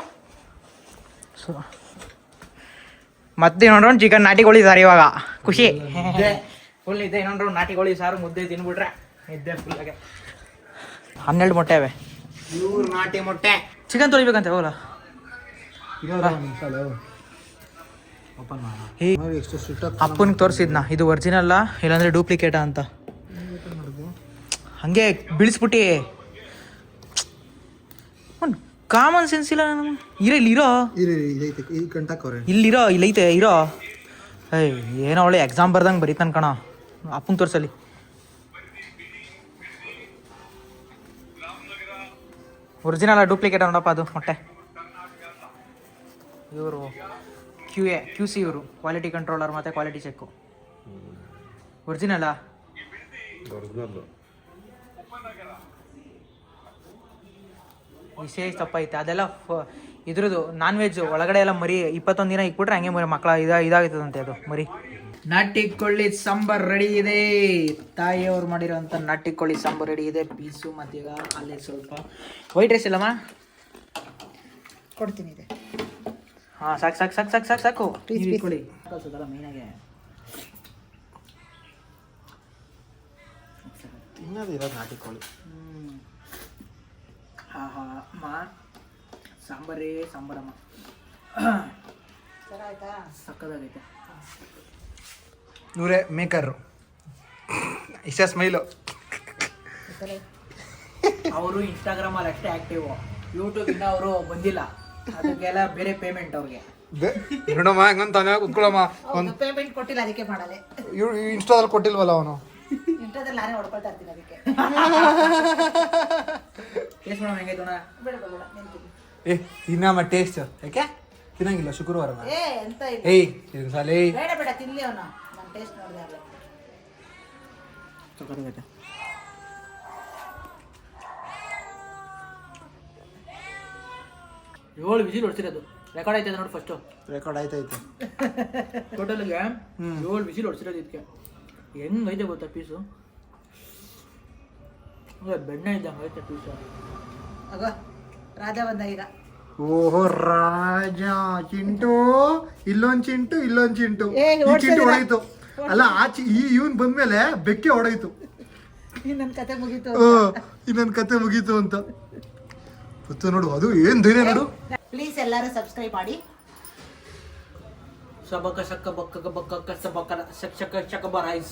ಮತ್ತೆ ಇನ್ನೊಂದು ರೌಂಡ್ ಚಿಕನ್ ನಾಟಿ ಕೋಳಿ ಸಾರು. ಇವಾಗ ಖುಷಿ ಫುಲ್ ಇದೆ. ಇನ್ನೊಂದು ರೌಂಡ್ ನಾಟಿ ಕೋಳಿ ಸಾರು ಮುದ್ದೆ ತಿನ್ಬಿಟ್ರೆ ಇದ್ದೆ ಫುಲ್ಲಾಗೆ. 12 ಮೊಟ್ಟೆ ಅವೆ. ಇವ್ರು ನಾಟಿ ಮೊಟ್ಟೆ. ಚಿಕನ್ ತೊಳಿಬೇಕಂತೆ ಹೋಗಲ್ಲ. ಅಪ್ಪನಿಗೆ ತೋರಿಸಿದ್ನಾ ಇದು ಒರಿಜಿನಲ್ಲ ಇಲ್ಲಾಂದ್ರೆ ಡೂಪ್ಲಿಕೇಟಾ ಅಂತ. ಹಂಗೆ ಬೀಳಿಸ್ಬಿಟ್ಟು ಒಂದು ಕಾಮನ್ ಸೆನ್ಸ್ ಇಲ್ಲ ಇಲ್ಲಿರೋ ಇಲ್ಲೈತೆ ಇರೋ. ಏನೋ ಒಳ್ಳೆ ಎಕ್ಸಾಮ್ ಬರ್ದಂಗೆ ಬರೀತಾನೆ ಕಣ. ಅಪ್ಪನ ತೋರ್ಸಲಿ. ಒರಿಜಿನಲ್ ಡೂಪ್ಲಿಕೇಟ್ ನೋಡಪ್ಪ ಅದು ಮೊಟ್ಟೆ. ಇವರು QC ಇವರು ಕ್ವಾಲಿಟಿ ಕಂಟ್ರೋಲರ್ ಮತ್ತು ಕ್ವಾಲಿಟಿ ಚೆಕ್ಕು. ಒರಿಜಿನಲ್ಲಾ? ವಿಷಯ ತಪ್ಪ ಐತೆ ಅದೆಲ್ಲ. ಇದ್ರದ್ದು ನಾನ್ ವೆಜ್ ಒಳಗಡೆ ಎಲ್ಲ ಮರಿ 21 ದಿನ ಇಕ್ಬಿಟ್ರೆ ಹಂಗೆ ಮರಿ ಮಕ್ಕಳ ಇದಾಗ್ತದಂತೆ ಅದು ಮರಿ. ನಾಟಿ ಕೋಳಿ ಸಾಂಬಾರ್ ರೆಡಿ ಇದೆ. ತಾಯಿಯವ್ರು ಮಾಡಿರೋಂಥ ನಾಟಿ ಕೋಳಿ ಸಾಂಬಾರ್ ರೆಡಿ ಇದೆ. ಪೀಸು ಮತ್ತೀಗ ಅಲ್ಲೇ ಸ್ವಲ್ಪ ವೈಟ್ ರೈಸ್ ಇಲ್ಲಮ್ಮ ಕೊಡ್ತೀನಿ ಇದೆ. ಹಾಂ ಸಾಕು ಸಾಕು ಸಾಕು ಸಾಕು ಸಾಕು ಸಾಕು. ಕೋಳಿ ಕಲ್ಸೋದಲ್ಲ ಮೇನಾಗೆ ತಿನ್ನೋದಿರೋದು ನಾಟಿ ಕೋಳಿ. ಹಾಂ ಹಾಂ ಅಮ್ಮ ಸಾಂಬಾರೇ ಸಾಂಬಾರಮ್ಮ ಸಕ್ಕದಾಗೈತೆ. ಇವರೇ ಮೇಕರು. ಇಷ್ಟ ಸ್ಮೈಲು. ಅವರು ಇನ್ಸ್ಟಾಗ್ರಾಮಲ್ಲಿ ಅಷ್ಟೇ ಆ್ಯಕ್ಟಿವು, ಯೂಟ್ಯೂಬಿಂದ ಅವರು ಬಂದಿಲ್ಲ. ಅದಕ್ಕೆಲ್ಲ ಬೇರೆ ಪೇಮೆಂಟ್ ಅವ್ರಿಗೆ. ನೋಡಮ್ಮ ಹಂಗಂತಾನೆ ಕುತ್ಕೊಳ್ಳಮ್ಮ. ಒಂದು ಪೇಮೆಂಟ್ ಕೊಟ್ಟಿಲ್ಲ ಅದಕ್ಕೆ ಮಾಡಲ್ಲ. ಇನ್ಸ್ಟಾದಲ್ಲಿ ಕೊಟ್ಟಿಲ್ವಲ್ಲ ಅವನು. ಇಂಟರ್ದಲ್ಲಿ ನಾನೇ ಹೊಡ್ಕೊಳ್ತಾ ಇರ್ತೀನಿ ಅದಕ್ಕೆ. ಟೇಸ್ಟ್ ಮಾಡೋಣ ಹೆಂಗೈತೆ ಅಣ್ಣ? ಬೇಡ ಬೇಡ ನಿಂತೀನಿ. ತಿನ್ನಮ್ಮ ಟೇಸ್ಟ್. ಯಾಕೆ ತಿನ್ನಂಗಿಲ್ಲ ಶುಕ್ರವಾರ? ಎಂತ ಇಲ್ಲ. ಇದು ಸಾಲೇ ಬೇಡ ಬೇಡ ತಿನ್ಲಿ ಅವನು. ನಾನು ಟೇಸ್ಟ್ ನೋಡಿದೆ ಅಲ್ಲ. ಸಕ್ಕತ್ತಾಗೈತೆ. 7 ವಿಸಿಲ್ ಹೊಡ್ಸಿರೋದು. ರೆಕಾರ್ಡ್ ಆಯ್ತದೆ ನೋಡಿ. ಫಸ್ಟು ರೆಕಾರ್ಡ್ ಆಯ್ತೈತೆ. ಟೋಟಲ್ಗೆ 7 ವಿಸಿಲ್ ಹೊಡ್ಸಿರೋದು. ಇದಕ್ಕೆ ಹೆಂಗೈತೆ ಗೊತ್ತಾ ಪೀಸು? ಬೆಣ್ಣೆ ಇದ್ದಂಗೆ ಐತೆ ಪೀಸು. ಆಗ ರಾಜ ಬಂದ ಈಗ. ಓಹೋ ರಾಜ ಚಿಂಟು. ಇಲ್ಲೊಂದ್ ಚಿಂಟು ಇಲ್ಲೊಂದ್ ಚಿಂಟು. ಏ, ಈ ಚಿಂಟು ಹೊಡೆಯಿತು ಅಲ್ಲ ಆಚೆ. ಇವನ್ ಬಂದ್ಮೇಲೆ ಬೆಕ್ಕೆ ಹೊಡೆಯಿತು. ನನ್ನ ಕತೆ ಮುಗೀತು. ಇನ್ನೊಂದು ಕತೆ ಮುಗೀತು ಅಂತ ಗೊತ್ತು ನೋಡು. ಅದು ಏನ್ ಧೈರ್ಯ ನೋಡು. ಪ್ಲೀಸ್ ಎಲ್ಲರೂ ಸಬ್ಸ್ಕ್ರೈಬ್ ಮಾಡಿ. ಸಬಕ ಸಕ್ಕ ಬಕ್ಕ ಬಕ್ಕ ಸಬಕ ಶಕ ಶಕ ಶಕ ಬರೈಸ್.